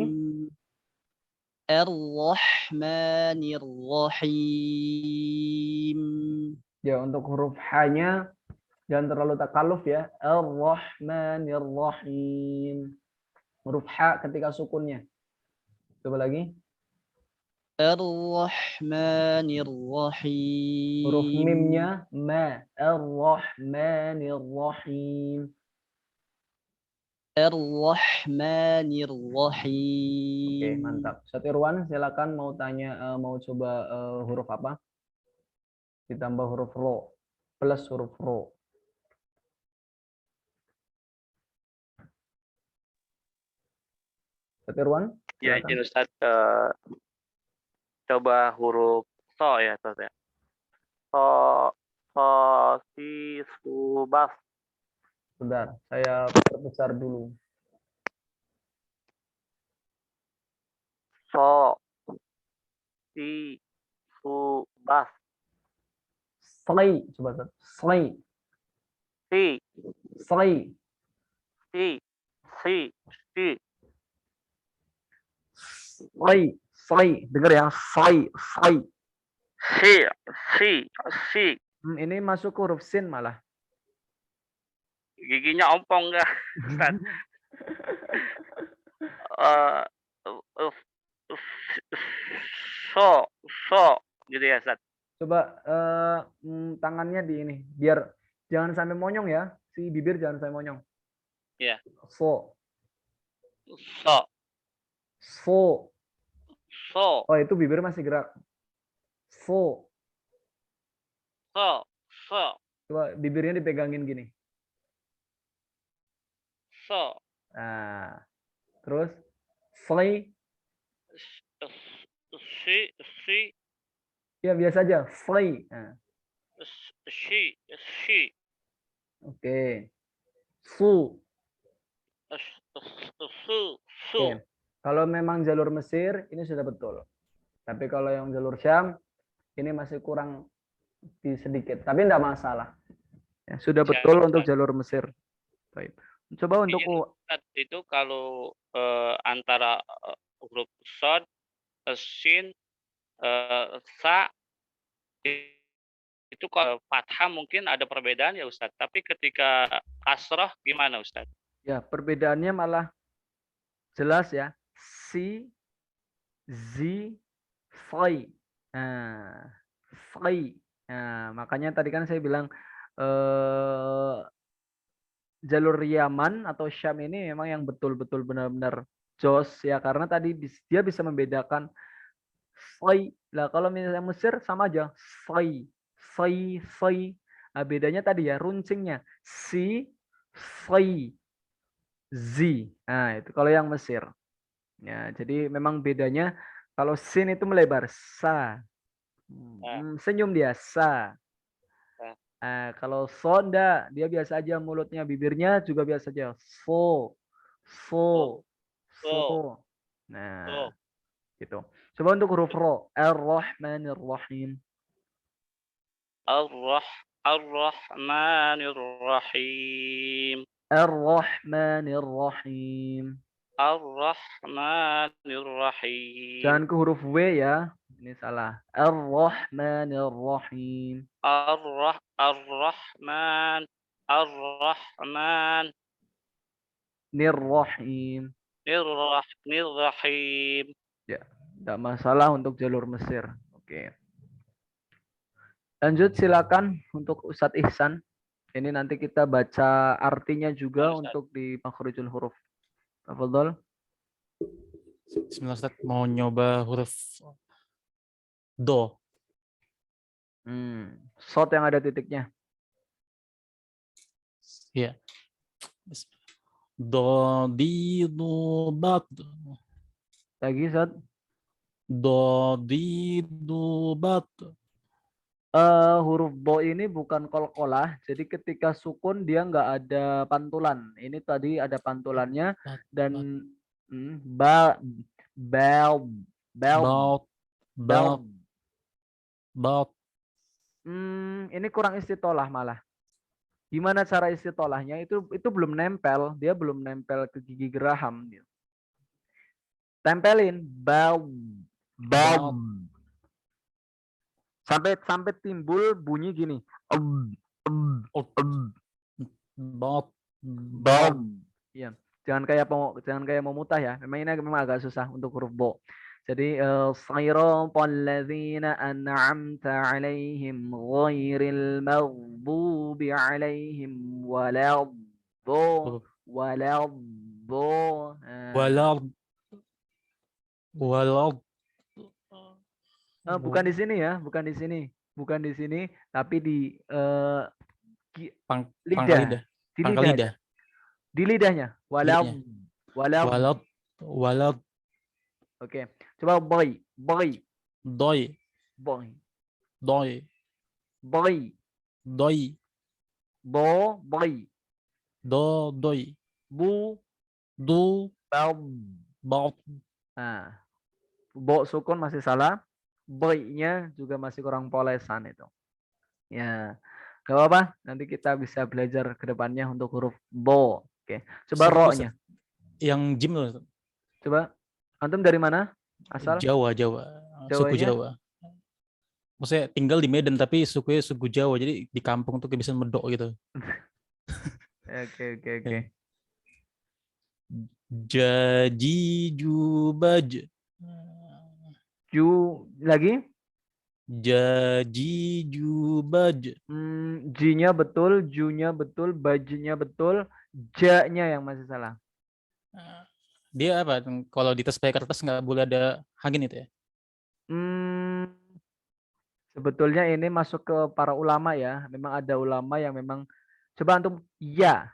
Ar-Rahmanir-Rahim. Ya, untuk huruf H-nya jangan terlalu takaluf ya. Ar-Rahmanir-Rahim. Huruf H ketika sukunnya. Coba lagi. Ar-Rahmanir-Rahim. Huruf mimnya ma. Ar-Rahmanir-Rahim. Ar-Rahmanir-Rahim. Oke, mantap. Ustadz Irwan, silakan mau tanya, mau coba huruf apa? Ditambah huruf ro. Plus huruf ro. Ustadz Irwan, Ya, silakan. izin Ustaz, coba huruf so ya, Ustaz ya. So, so, si, su, bas. Sebentar, saya perbesar dulu. So, si, su, bas. Slay, coba Ustadz. Slay, Si, slay. si, si, si. Slay, slay. Dengar ya, slay, slay. Si, si, si. Ini masuk ke huruf sin malah. Giginya ompong nggak, Ustaz? Eh, eh, so, so, gitu ya, Ustaz. Coba tangannya di ini, biar jangan sampai monyong ya. Si bibir jangan sampai monyong. Iya. So, So, so. so, Oh, itu bibir masih gerak. So. so, so, Coba bibirnya dipegangin gini. so. Nah, terus slay. Si, si, Ya biasa aja, slay. Nah, si, si. oke. Su. Su, su. Oke. Kalau memang jalur Mesir ini sudah betul. Tapi kalau yang jalur Syam ini masih kurang di sedikit. Tapi tidak masalah. Ya, sudah betul Siap, untuk Ustaz. jalur Mesir. Baik. Coba untuk Ustaz, itu kalau antara huruf shad, shin, sa itu kalau fathah mungkin ada perbedaan ya Ustaz. Tapi ketika kasrah gimana Ustaz? ya perbedaannya malah jelas ya. Si, zi, fai. Nah, fai. Nah, makanya tadi kan saya bilang jalur Yaman atau Syam ini memang yang betul-betul benar-benar jos ya karena tadi dia bisa membedakan fai. Lah kalau misalnya Mesir sama aja fai, fai, fai. Nah, bedanya tadi ya runcingnya si, fai, zi. Nah, itu kalau yang Mesir. Ya, jadi memang bedanya kalau sin itu melebar sa. Senyum dia sa. Nah, kalau so enggak, dia biasa aja mulutnya, bibirnya juga biasa aja. So, so, so. Nah, gitu. Coba untuk huruf ro. Ar-Rahmanir-Rahim. Ar-Rahmanir-Rahim. Ar-Rahmanir-Rahim. Ar-Rahmanir-Rahim. Jangan ke huruf W ya. Ini salah. Ar-Rahmanir-Rahim. Ar-Rahman. Ar-Rahman. Nir-Rahim. Nirrahim. Ya, tidak masalah untuk jalur Mesir. Oke. Lanjut silakan untuk Ustadz Ihsan. Ini nanti kita baca artinya juga Boleh, Ustadz. untuk di makhrajul huruf. Tafadhol. Bismillah Ustaz, mau nyoba huruf do. Shot yang ada titiknya. Ya. Do di do bat. Lagi Ustadz. Do di do bat. Huruf bo ini bukan kolkolah, jadi ketika sukun dia nggak ada pantulan. Ini tadi ada pantulannya dan bal bel bel Baut. bel. Baut. Baut. Ini kurang istitolah malah. Gimana cara istitolahnya? Itu belum nempel, dia belum nempel ke gigi geraham. Tempelin bal bal. Sampai timbul bunyi gini. Baut. Baut. Iya. Jangan kayak mau mutah ya. Memang agak susah untuk huruf bo. Jadi siratal ladzina an'amta 'alaihim ghairil maghdubi alaihim walad. Walad. Walad. Bukan di sini ya, bukan di sini. Bukan di sini, tapi di lidah. Di Pangkal lidah. lidah. Di lidahnya. Walad. Lidahnya. Walad. Walad. Oke. Coba boy. Doi. Boy. Doi. Boy. Doi. Boy. Do doi. Bu. Du. Bal. Baut. Nah. Bo sukun masih salah. Boy-nya juga masih kurang polesan itu. Ya. Gak apa-apa. Nanti kita bisa belajar ke depannya untuk huruf bo. Oke. Coba ro-nya. Yang jim loh. Coba. Antum dari mana? Asal? Jawa. Suku Jawanya? Jawa. Maksudnya tinggal di Medan tapi sukunya suku Jawa. Jadi di kampung tuh bisa medok gitu. Oke. Jaji jubaj. Ju lagi? Jaji jubaj. J-nya betul, ju-nya betul, baj-nya betul, ja-nya yang masih salah. Dia apa? Kalau di tes pakai kertas nggak boleh ada angin itu ya? Sebetulnya ini masuk ke para ulama ya. Memang ada ulama yang memang coba antum ya.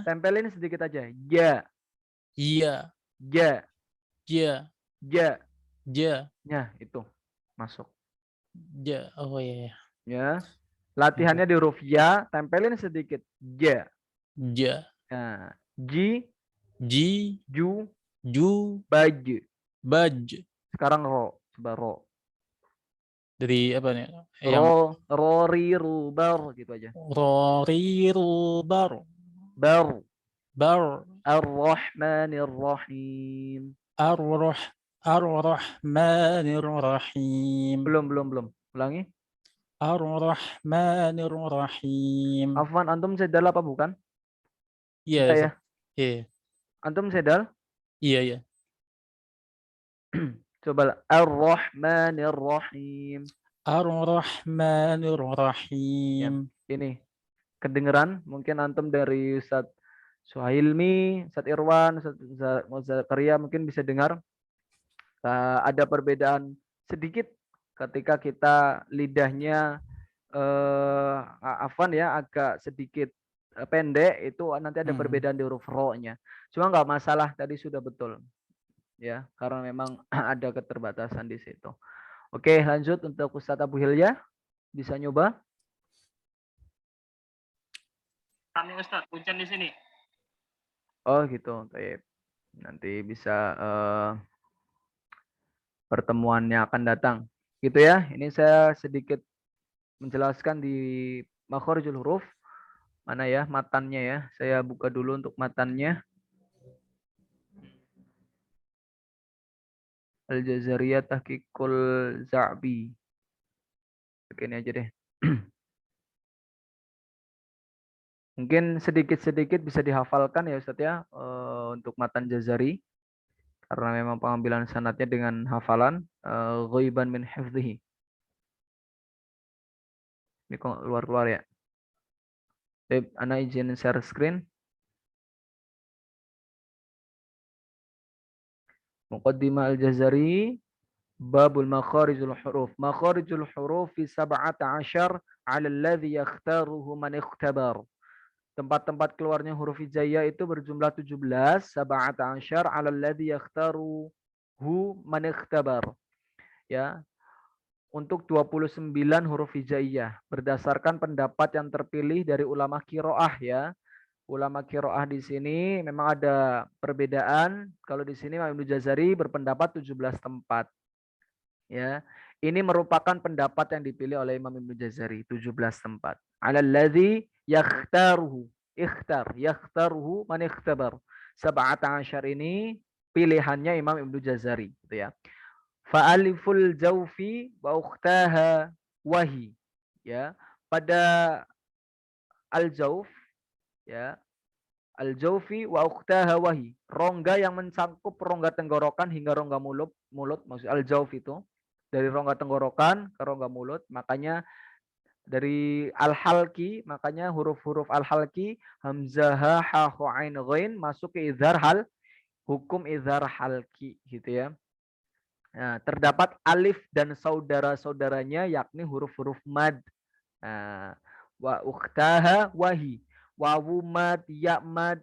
Tempelin sedikit aja. Ya. Ya, itu masuk. Ja. Oh iya. Ya. Latihannya di huruf ya, tempelin sedikit. Ja. Nah, ji, ju, baj. Sekarang ro, coba ro. Dari apa nih? Rori, rubar gitu aja. Rori, rubar. Bar. Bar. Ar-Rahmanir-Rahim. Ar-Rahmanir-Rahim. Belum. Ulangi. Ar-Rahmanir-Rahim. Afwan, antum sedal apa bukan? Iya. Ya. Iya. Antum sedal? Iya. Coba Ar-Rahmanir-Rahim. Ar-Rahmanir-Rahim. Ya, ini kedengeran mungkin antum dari Ustadz Suhailmi, Ustadz Irwan, Ustadz Zakaria mungkin bisa dengar ada perbedaan sedikit ketika kita lidahnya afwan ya agak sedikit pendek, itu nanti ada perbedaan di huruf ro-nya. Cuma nggak masalah, tadi sudah betul ya, karena memang ada keterbatasan di situ. Oke, lanjut untuk Ustadz Abu Hilya, bisa nyoba? Kami Ustadz, hujan di sini. Oh gitu, baik. Nanti bisa pertemuannya akan datang. Gitu ya, ini saya sedikit menjelaskan di makharijul huruf. Mana ya matannya ya, saya buka dulu untuk matannya. Al-Jazariyah Tahqiqul Za'bi. Begini aja deh. Mungkin sedikit-sedikit bisa dihafalkan ya Ustadz ya untuk matan Jazari. Karena memang pengambilan sanadnya dengan hafalan ghaiban min hifdhihi. Ini kok keluar-keluar ya. Baik, ana izin share screen. Muqaddimah Al-Jazari babul makharijul huruf. Makharijul huruf fi 17 'ala alladhi yakhtaruhu man ikhtabar. Tempat-tempat keluarnya huruf hijaiyah itu berjumlah 17, 17 'ala alladhi yakhtaruhu man ikhtabar. Ya. Untuk 29 huruf hijaiyah berdasarkan pendapat yang terpilih dari ulama qiraah ya. Ulama qiraah di sini memang ada perbedaan. Kalau di sini Imam Ibnu Jazari berpendapat 17 tempat. Ya. Ini merupakan pendapat yang dipilih oleh Imam Ibnu Jazari, 17 tempat. Alalladzi yakhtaruhu. Yakhtaruhu man ikhtabar. 17 ini pilihannya Imam Ibnu Jazari gitu ya. Fa'aliful jaufi wa ukhtaha wahi. Ya. Pada al-jauf ya. Al-jaufi wa ukhtaha wahi. Rongga yang mencakup rongga tenggorokan hingga rongga mulut maksud al-jauf itu. Dari rongga tenggorokan ke rongga mulut, makanya dari al-halki, makanya huruf-huruf al-halki hamzah ha ain ghain masuk ke izhar hal, hukum izhar halki gitu ya. Nah, terdapat alif dan saudara-saudaranya yakni huruf-huruf mad. Nah, wa ukhtaha wahi, wawu mad, ya mad.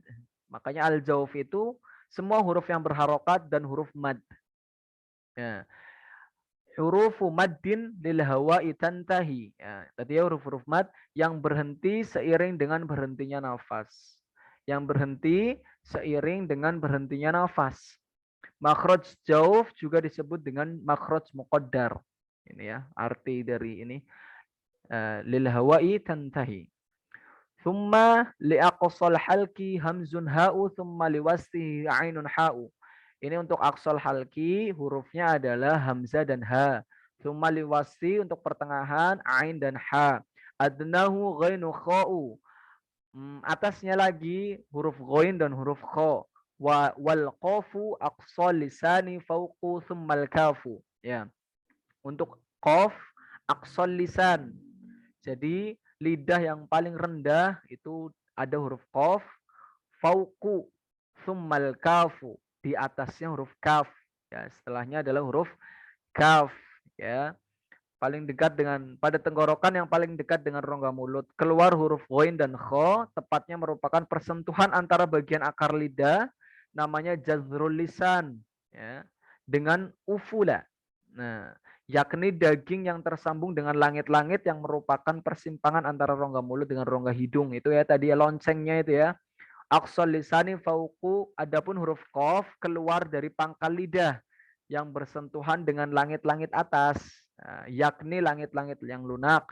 Makanya al-jauf itu semua huruf yang berharokat dan huruf mad. Ya. Hurufu maddin lil hawa'i tantahi. Ya, tadi ya huruf-huruf mad yang berhenti seiring dengan berhentinya nafas. Yang berhenti seiring dengan berhentinya nafas. Makhraj jauf juga disebut dengan makhraj muqaddar. Ini ya, arti dari ini lil hawa'i tantahi. Thumma liaqsal halki hamzun ha'u thumma liwasti ainun ha'u. Ini untuk aqsal halki hurufnya adalah hamzah dan ha. Thumma liwasti untuk pertengahan ain dan ha. Adnahu ghainu kha'u. Atasnya lagi huruf ghain dan huruf kha. Wal qafu aqsal lisani fawqu thumma al-kafu. Ya. Untuk qaf aqsal lisan. Jadi lidah yang paling rendah itu ada huruf qaf, fauqu, thummal kafu. Di atasnya huruf kaf. Ya, setelahnya adalah huruf kaf. Ya, paling dekat dengan pada tenggorokan yang paling dekat dengan rongga mulut. Keluar huruf ghain dan kha, tepatnya merupakan persentuhan antara bagian akar lidah, namanya jazrul lisan. Ya, dengan ufula. Nah, yakni daging yang tersambung dengan langit-langit yang merupakan persimpangan antara rongga mulut dengan rongga hidung. Itu ya tadi ya loncengnya itu ya. Aqsal lisani fauqu, adapun huruf qaf keluar dari pangkal lidah yang bersentuhan dengan langit-langit atas, yakni langit-langit yang lunak.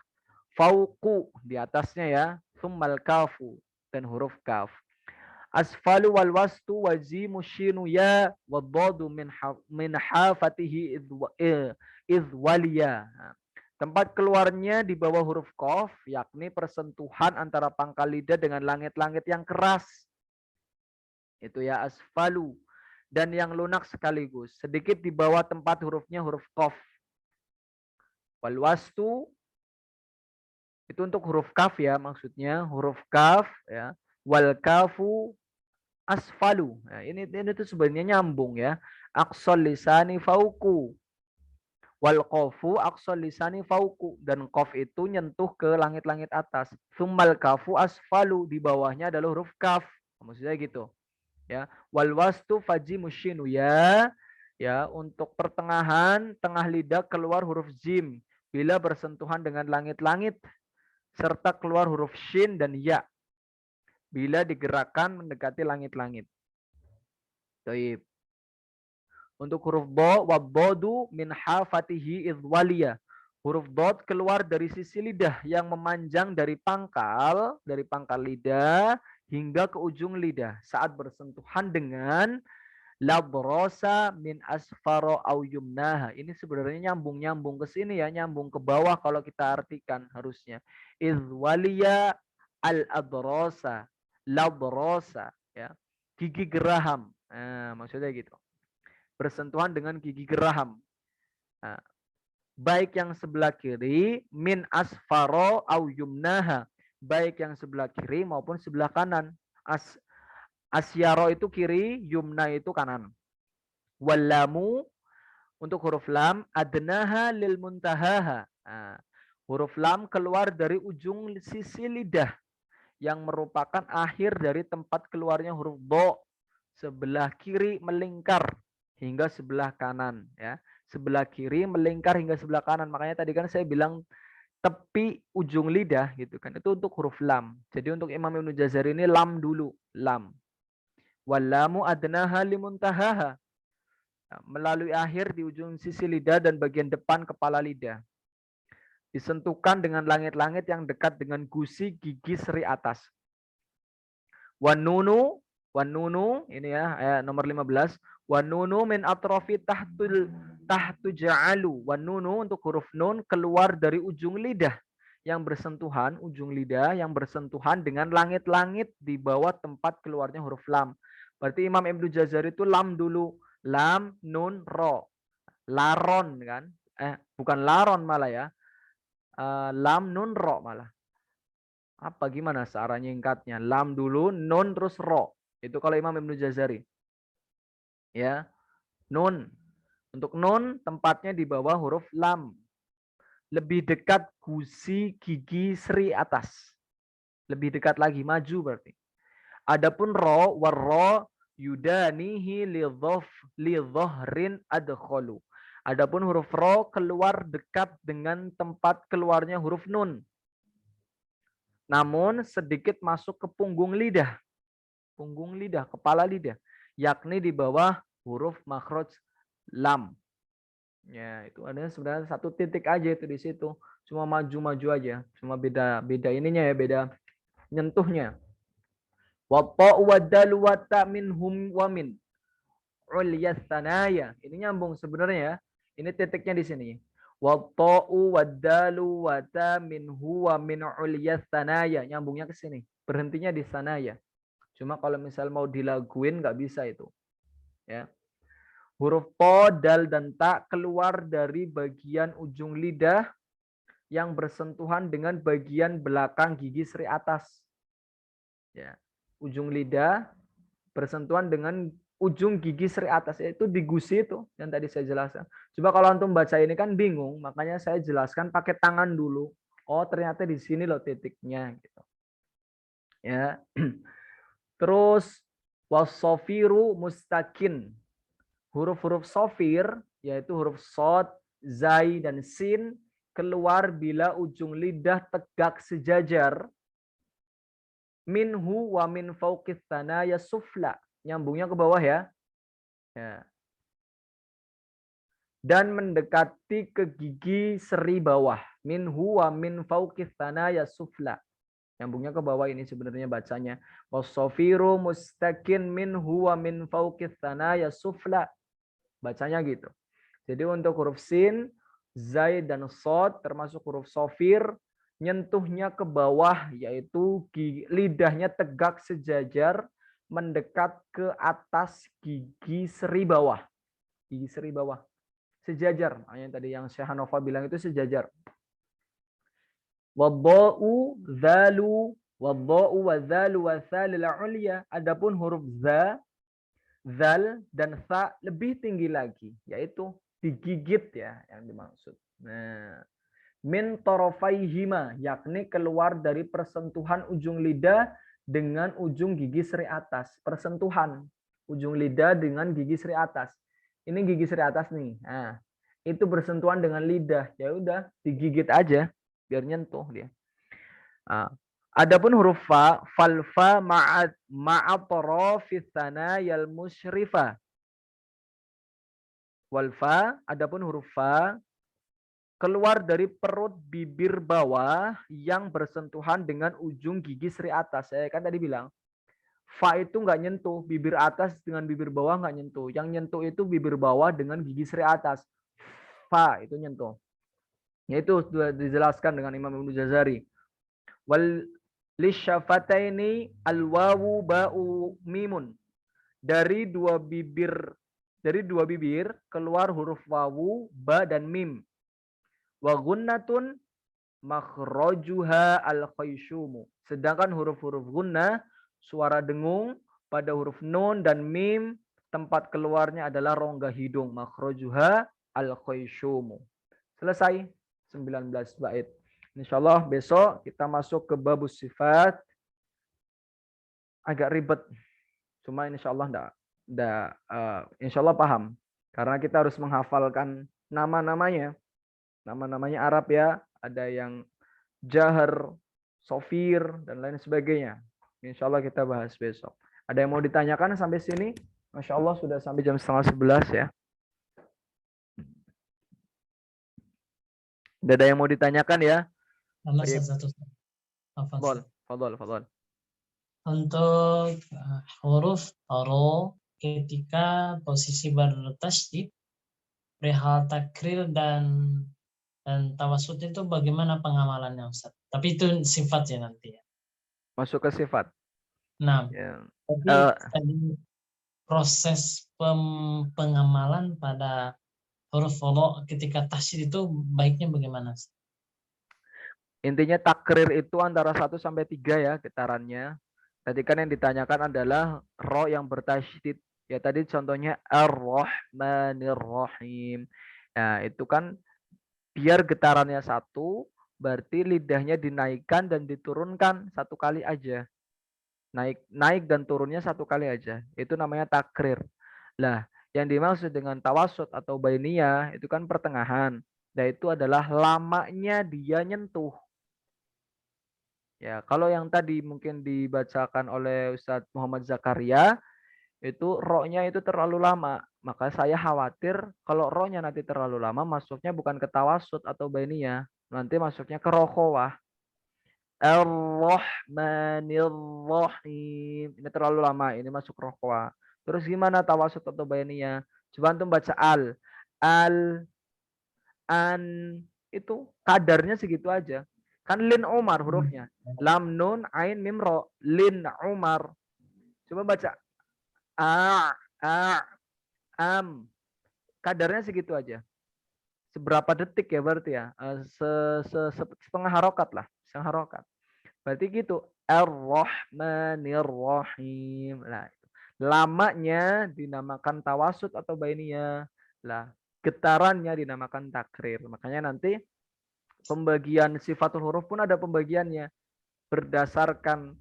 Fauqu di atasnya ya, thummal kafu dan huruf kaf. Asfalu wal wastu wajimu shinu ya wadadu min hafatihi idwaliya. Tempat keluarnya di bawah huruf qaf yakni persentuhan antara pangkal lidah dengan langit-langit yang keras. Itu ya asfalu dan yang lunak sekaligus. Sedikit di bawah tempat hurufnya huruf qaf. Wal wastu itu untuk huruf kaf ya maksudnya huruf kaf ya. Wal kafu asfalu. Nah, ini tuh sebenarnya nyambung ya. Aqsal lisani fauqu. Wal qafu aqsal lisani fauqu, dan qaf itu nyentuh ke langit-langit atas. Tsummal kafu asfalu, di bawahnya adalah huruf kaf. Maksudnya gitu. Ya, wal wastu faji musyinu ya. Ya, untuk pertengahan tengah lidah keluar huruf jim bila bersentuhan dengan langit-langit serta keluar huruf shin dan ya bila digerakkan mendekati langit-langit. Baik. Untuk huruf bo, wabodu min hafatihi idwaliya. Huruf dot keluar dari sisi lidah yang memanjang dari pangkal lidah hingga ke ujung lidah saat bersentuhan dengan Labrosa min asfaro au yumnaha. Ini sebenarnya nyambung-nyambung ke sini ya, nyambung ke bawah kalau kita artikan harusnya. Izwaliya al-adrosa, labrosa, ya. Gigi geraham. Nah, maksudnya gitu. Bersentuhan dengan gigi geraham. Nah, baik yang sebelah kiri min asfaro au yumnaha. Baik yang sebelah kiri maupun sebelah kanan. Asyaro itu kiri, yumna itu kanan. Wallamu untuk huruf lam adnaha lil muntahaha. Nah, huruf lam keluar dari ujung sisi lidah yang merupakan akhir dari tempat keluarnya huruf bo. Sebelah kiri melingkar hingga sebelah kanan ya. Sebelah kiri melingkar hingga sebelah kanan. Makanya tadi kan saya bilang tepi ujung lidah gitu kan. Itu untuk huruf lam. Jadi untuk Imam Ibnu Jazari ini lam dulu, lam. Wallamu adnaha limuntahaha. Melalui akhir di ujung sisi lidah dan bagian depan kepala lidah. Disentuhkan dengan langit-langit yang dekat dengan gusi gigi seri atas. Wanunu ini ya ayat nomor 15. Wanunu min atrofi tahtu ja'alu. Wanunu untuk huruf nun keluar dari ujung lidah yang bersentuhan, ujung lidah yang bersentuhan dengan langit-langit di bawah tempat keluarnya huruf lam. Berarti Imam Ibnu Jazari itu lam dulu. Lam, nun, ro. Laron kan. Bukan laron malah ya. Lam, nun, ro malah. Apa gimana cara nyingkatnya? Lam dulu, nun, terus ro. Itu kalau Imam Ibnu Jazari. Ya. Nun. Untuk nun tempatnya di bawah huruf lam. Lebih dekat gusi gigi seri atas. Lebih dekat lagi, maju berarti. Adapun ro, warro yudanihi lidhahrin adkholu. Adapun huruf ro keluar dekat dengan tempat keluarnya huruf nun. Namun sedikit masuk ke punggung lidah. Punggung lidah, kepala lidah. Yakni di bawah huruf makhraj lam. Ya, itu ada sebenarnya satu titik aja itu di situ. Cuma maju-maju aja. Cuma beda ininya ya, beda nyentuhnya. Wa ta'u wa dalu wa ta minhum wa min ulyas sanaya. Ini nyambung sebenarnya ya. Ini titiknya di sini. Wa ta'u wa dalu wa ta minhu wa min ulyas sanaya. Nyambungnya ke sini. Berhentinya di sanaya. Cuma kalau misal mau dilaguin nggak bisa itu. Ya. Huruf po, dal, dan ta keluar dari bagian ujung lidah yang bersentuhan dengan bagian belakang gigi seri atas. Ya. Ujung lidah bersentuhan dengan ujung gigi seri atas, yaitu di gusi itu yang tadi saya jelaskan. Coba kalau antum baca ini kan bingung, makanya saya jelaskan pakai tangan dulu. Oh ternyata di sini loh titiknya gitu. Ya. Terus wasofiru mustakin. Huruf-huruf sofir yaitu huruf sod, zai, dan sin keluar bila ujung lidah tegak sejajar. Minhu wa min fauqis thanaya sufla. Nyambungnya ke bawah ya. Ya. Dan mendekati ke gigi seri bawah. Minhu wa min fauqis thanaya sufla. Nyambungnya ke bawah ini sebenarnya bacanya. Wasofiru mustakin minhu wa min fauqis thanaya sufla. Bacanya gitu. Jadi untuk huruf sin, zai, dan sod termasuk huruf sofir nyentuhnya ke bawah yaitu lidahnya tegak sejajar mendekat ke atas gigi seri bawah. Gigi seri bawah. Sejajar. Yang tadi yang Syekh Hanofa bilang itu sejajar. Wadda'u dhalu wadda'u wa dhalu wa thalil ulya. Adapun huruf za, zal, dan sa lebih tinggi lagi yaitu digigit ya yang dimaksud. Nah, min torofaihima yakni keluar dari persentuhan ujung lidah dengan ujung gigi seri atas. Persentuhan ujung lidah dengan gigi seri atas. Ini gigi seri atas nih. Nah, itu bersentuhan dengan lidah. Ya udah digigit aja biar nyentuh dia. Nah, adapun huruf fa, falfa ma'atrofis sanayal musyrifa. Walfa, adapun huruf fa keluar dari perut bibir bawah yang bersentuhan dengan ujung gigi seri atas. Saya kan tadi bilang Fa itu nggak nyentuh, bibir atas dengan bibir bawah nggak nyentuh. Yang nyentuh itu bibir bawah dengan gigi seri atas. Fa itu nyentuh. Yaitu sudah dijelaskan dengan Imam Ibnu Jazari. Wal lisyafataini alwawu ba'u mimun. Dari dua bibir keluar huruf wawu, ba dan mim. Wa gunnatun makhrajuha al-khaysyumu. Sedangkan huruf-huruf gunnah, suara dengung pada huruf nun dan mim, tempat keluarnya adalah rongga hidung. Makhrajuha al-khaysyumu. Selesai 19 bait. Insyaallah besok kita masuk ke babus sifat. Agak ribet. Cuma insyaallah insyaallah paham. Karena kita harus menghafalkan nama-namanya. Nama-namanya Arab ya. Ada yang Jahar, Sofir, dan lain sebagainya. Insyaallah kita bahas besok. Ada yang mau ditanyakan sampai sini? Masya Allah sudah sampai jam 10:30 ya. Tidak ada yang mau ditanyakan ya? Sama Baik. satu. Fadol. Untuk huruf ro ketika posisi bertasydid, perihal takril dan tawasud itu bagaimana pengamalannya Ustaz? Tapi itu sifat ya nanti ya. Masuk ke sifat. Nah, Ya. tapi tadi proses pengamalan pada huruf ro ketika tasydid itu baiknya bagaimana Ustaz? Intinya takrir itu antara 1 sampai 3 ya getarannya. Tadi kan yang ditanyakan adalah ro yang bertasydid. Ya tadi contohnya Ar-Rahmanir-Rahim. Nah, itu kan biar getarannya 1, berarti lidahnya dinaikkan dan diturunkan 1 kali aja. Naik dan turunnya 1 kali aja. Itu namanya takrir. Lah, yang dimaksud dengan tawasud atau bainiyah itu kan pertengahan. Nah, itu adalah lamanya dia nyentuh. Ya, kalau yang tadi mungkin dibacakan oleh Ustadz Muhammad Zakaria, itu ro-nya itu terlalu lama. Maka saya khawatir kalau ro-nya nanti terlalu lama, masuknya bukan ke tawasud atau bainiyah. Nanti masuknya ke rokhawah. Ar-Rahmanir-Rahim. Ini terlalu lama, ini masuk rokhawah. Terus gimana tawasud atau bainiyah? Coba antum baca al, an, itu kadarnya segitu aja. Kan lin Umar hurufnya. Lam nun ain mim ro. Lin Umar. Coba baca am. Kadarnya segitu aja. Seberapa detik ya berarti ya? Setengah harokat lah. Setengah harokat. Berarti gitu. Ar-Rahmanir-Rahim. Nah, lamanya dinamakan tawasud atau bainiyah. Lah, getarannya dinamakan takrir. Makanya nanti pembagian sifatul huruf pun ada pembagiannya berdasarkan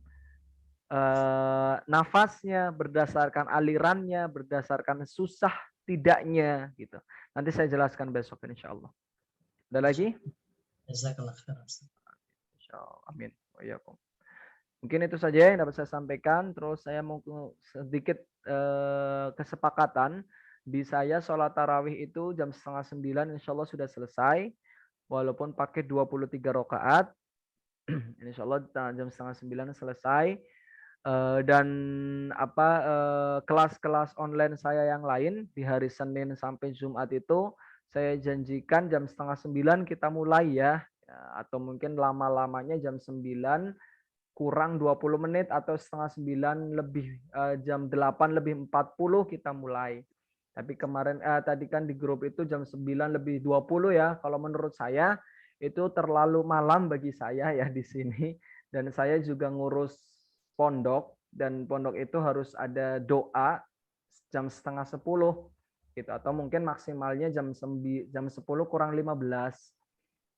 nafasnya, berdasarkan alirannya, berdasarkan susah tidaknya gitu. Nanti saya jelaskan besok insyaallah. Ada lagi? Jazakallah khairan. Insyaallah. Amin. Mungkin itu saja yang dapat saya sampaikan. Terus saya mau sedikit kesepakatan di saya sholat tarawih itu jam 8:30 insyaallah sudah selesai. Walaupun pakai 23 rakaat, insya Allah jam 8:30 selesai. Dan kelas-kelas online saya yang lain di hari Senin sampai Jumat itu saya janjikan jam 8:30 kita mulai ya. Atau mungkin lama-lamanya jam 9 kurang 20 menit atau 8:30 lebih jam 8 lebih 40 kita mulai. Tapi kemarin tadi kan di grup itu jam 9 lebih 20 ya. Kalau menurut saya itu terlalu malam bagi saya ya di sini. Dan saya juga ngurus pondok. Dan pondok itu harus ada doa jam 9:30 gitu. Atau mungkin maksimalnya jam 10 kurang 15.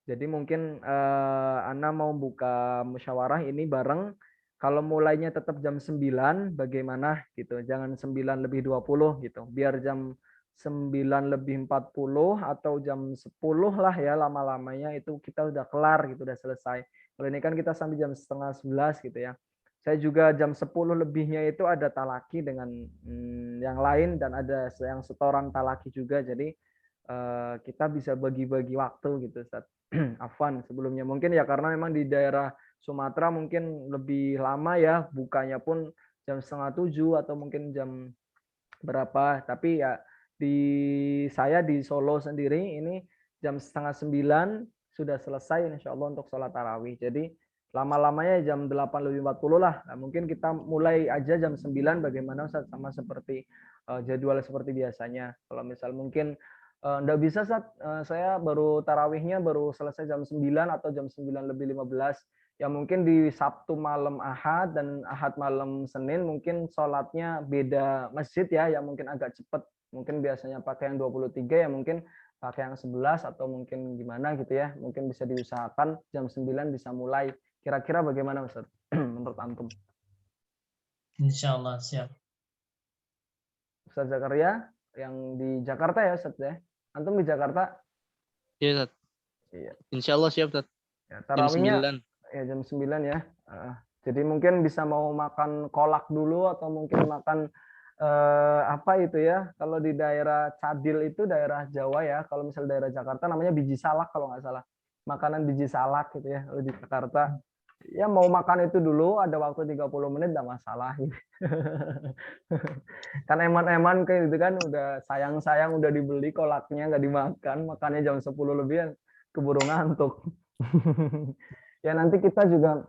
Jadi mungkin Ana mau buka musyawarah ini bareng. Kalau mulainya tetap jam 9, bagaimana gitu. Jangan 9 lebih 20 gitu. Biar jam 9 lebih 40 atau jam 10 lah ya lama-lamanya itu kita udah kelar gitu, udah selesai. Kalau ini kan kita sampai jam 10:30 gitu ya. Saya juga jam 10 lebihnya itu ada talaki dengan yang lain dan ada yang setoran talaki juga. Jadi kita bisa bagi-bagi waktu gitu Ustaz. Afwan sebelumnya mungkin ya karena memang di daerah Sumatera mungkin lebih lama ya bukanya pun jam 6:30 atau mungkin jam berapa. Tapi ya saya di Solo sendiri ini jam 8:30 sudah selesai insya Allah untuk sholat tarawih. Jadi lama-lamanya jam 8:40 lah. Nah, mungkin kita mulai aja jam 9 bagaimana Ustaz, sama seperti jadwal seperti biasanya. Kalau misal mungkin enggak bisa saya baru tarawihnya baru selesai jam 9 atau jam 9:15. Ya mungkin di Sabtu malam Ahad dan Ahad malam Senin mungkin sholatnya beda masjid ya, yang mungkin agak cepat. Mungkin biasanya pakai yang 23 ya mungkin pakai yang 11 atau mungkin gimana gitu ya. Mungkin bisa diusahakan jam 9 bisa mulai. Kira-kira bagaimana Ustaz menurut antum? Insyaallah siap. Ustaz Zakaria yang di Jakarta ya Ustaz ya. Antum di Jakarta? Iya, Ustaz. Iya. Insyaallah siap, Ustaz. Ya, Jam tarawihnya 9. ya jam 9 ya. Jadi mungkin bisa mau makan kolak dulu atau mungkin makan apa itu ya? Kalau di daerah Cadil itu daerah Jawa ya. Kalau misal daerah Jakarta namanya biji salak kalau nggak salah. Makanan biji salak gitu ya kalau di Jakarta. Ya mau makan itu dulu, ada waktu 30 menit nggak masalah gitu. Kan eman-eman kayak gitu kan udah sayang-sayang udah dibeli kolaknya nggak dimakan, makannya jam 10 lebih keburu ngantuk. Ya nanti kita juga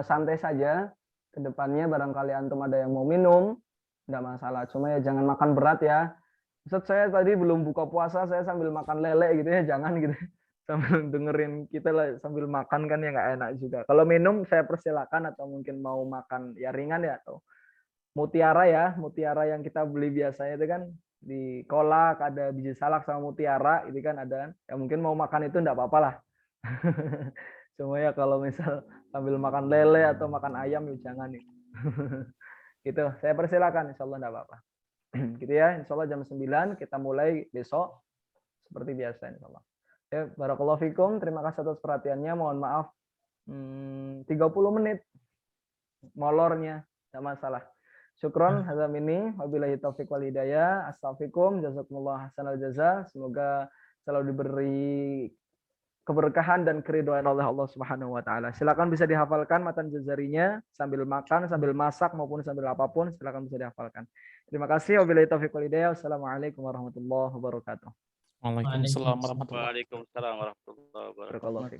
santai saja ke depannya, barangkali antum ada yang mau minum, enggak masalah. Cuma ya jangan makan berat ya. Ustaz, saya tadi belum buka puasa, saya sambil makan lele gitu ya, jangan gitu. Sambil dengerin kita lah sambil makan kan ya nggak enak juga. Kalau minum saya persilakan atau mungkin mau makan ya ringan ya atau mutiara ya, mutiara yang kita beli biasanya itu kan di kolak ada biji salak sama mutiara itu kan ada. Ya mungkin mau makan itu enggak apa-apa lah. Cuma ya kalau misal sambil makan lele atau makan ayam ya jangan nih. Gitu, saya persilakan insya Allah enggak apa-apa. Gitu ya, insya Allah jam 9 kita mulai besok seperti biasa insya Allah. Ya, barakallahu fikum, terima kasih atas perhatiannya. Mohon maaf 30 menit molornya, enggak masalah. Syukron hadza minni wabillahi taufik wal hidayah. Assalamualaikum jazakumullah hasanal jaza. Semoga selalu diberi keberkahan dan keridhaan oleh Allah Subhanahu wa taala. Silakan bisa dihafalkan matan jazarinya sambil makan, sambil masak maupun sambil apapun, silakan bisa dihafalkan. Terima kasih. Wabillahi taufiq wal hidayah. Wassalamualaikum warahmatullahi wabarakatuh. Waalaikumsalam warahmatullahi wabarakatuh. Waalaikumsalam warahmatullahi wabarakatuh. Barakallahu fikum.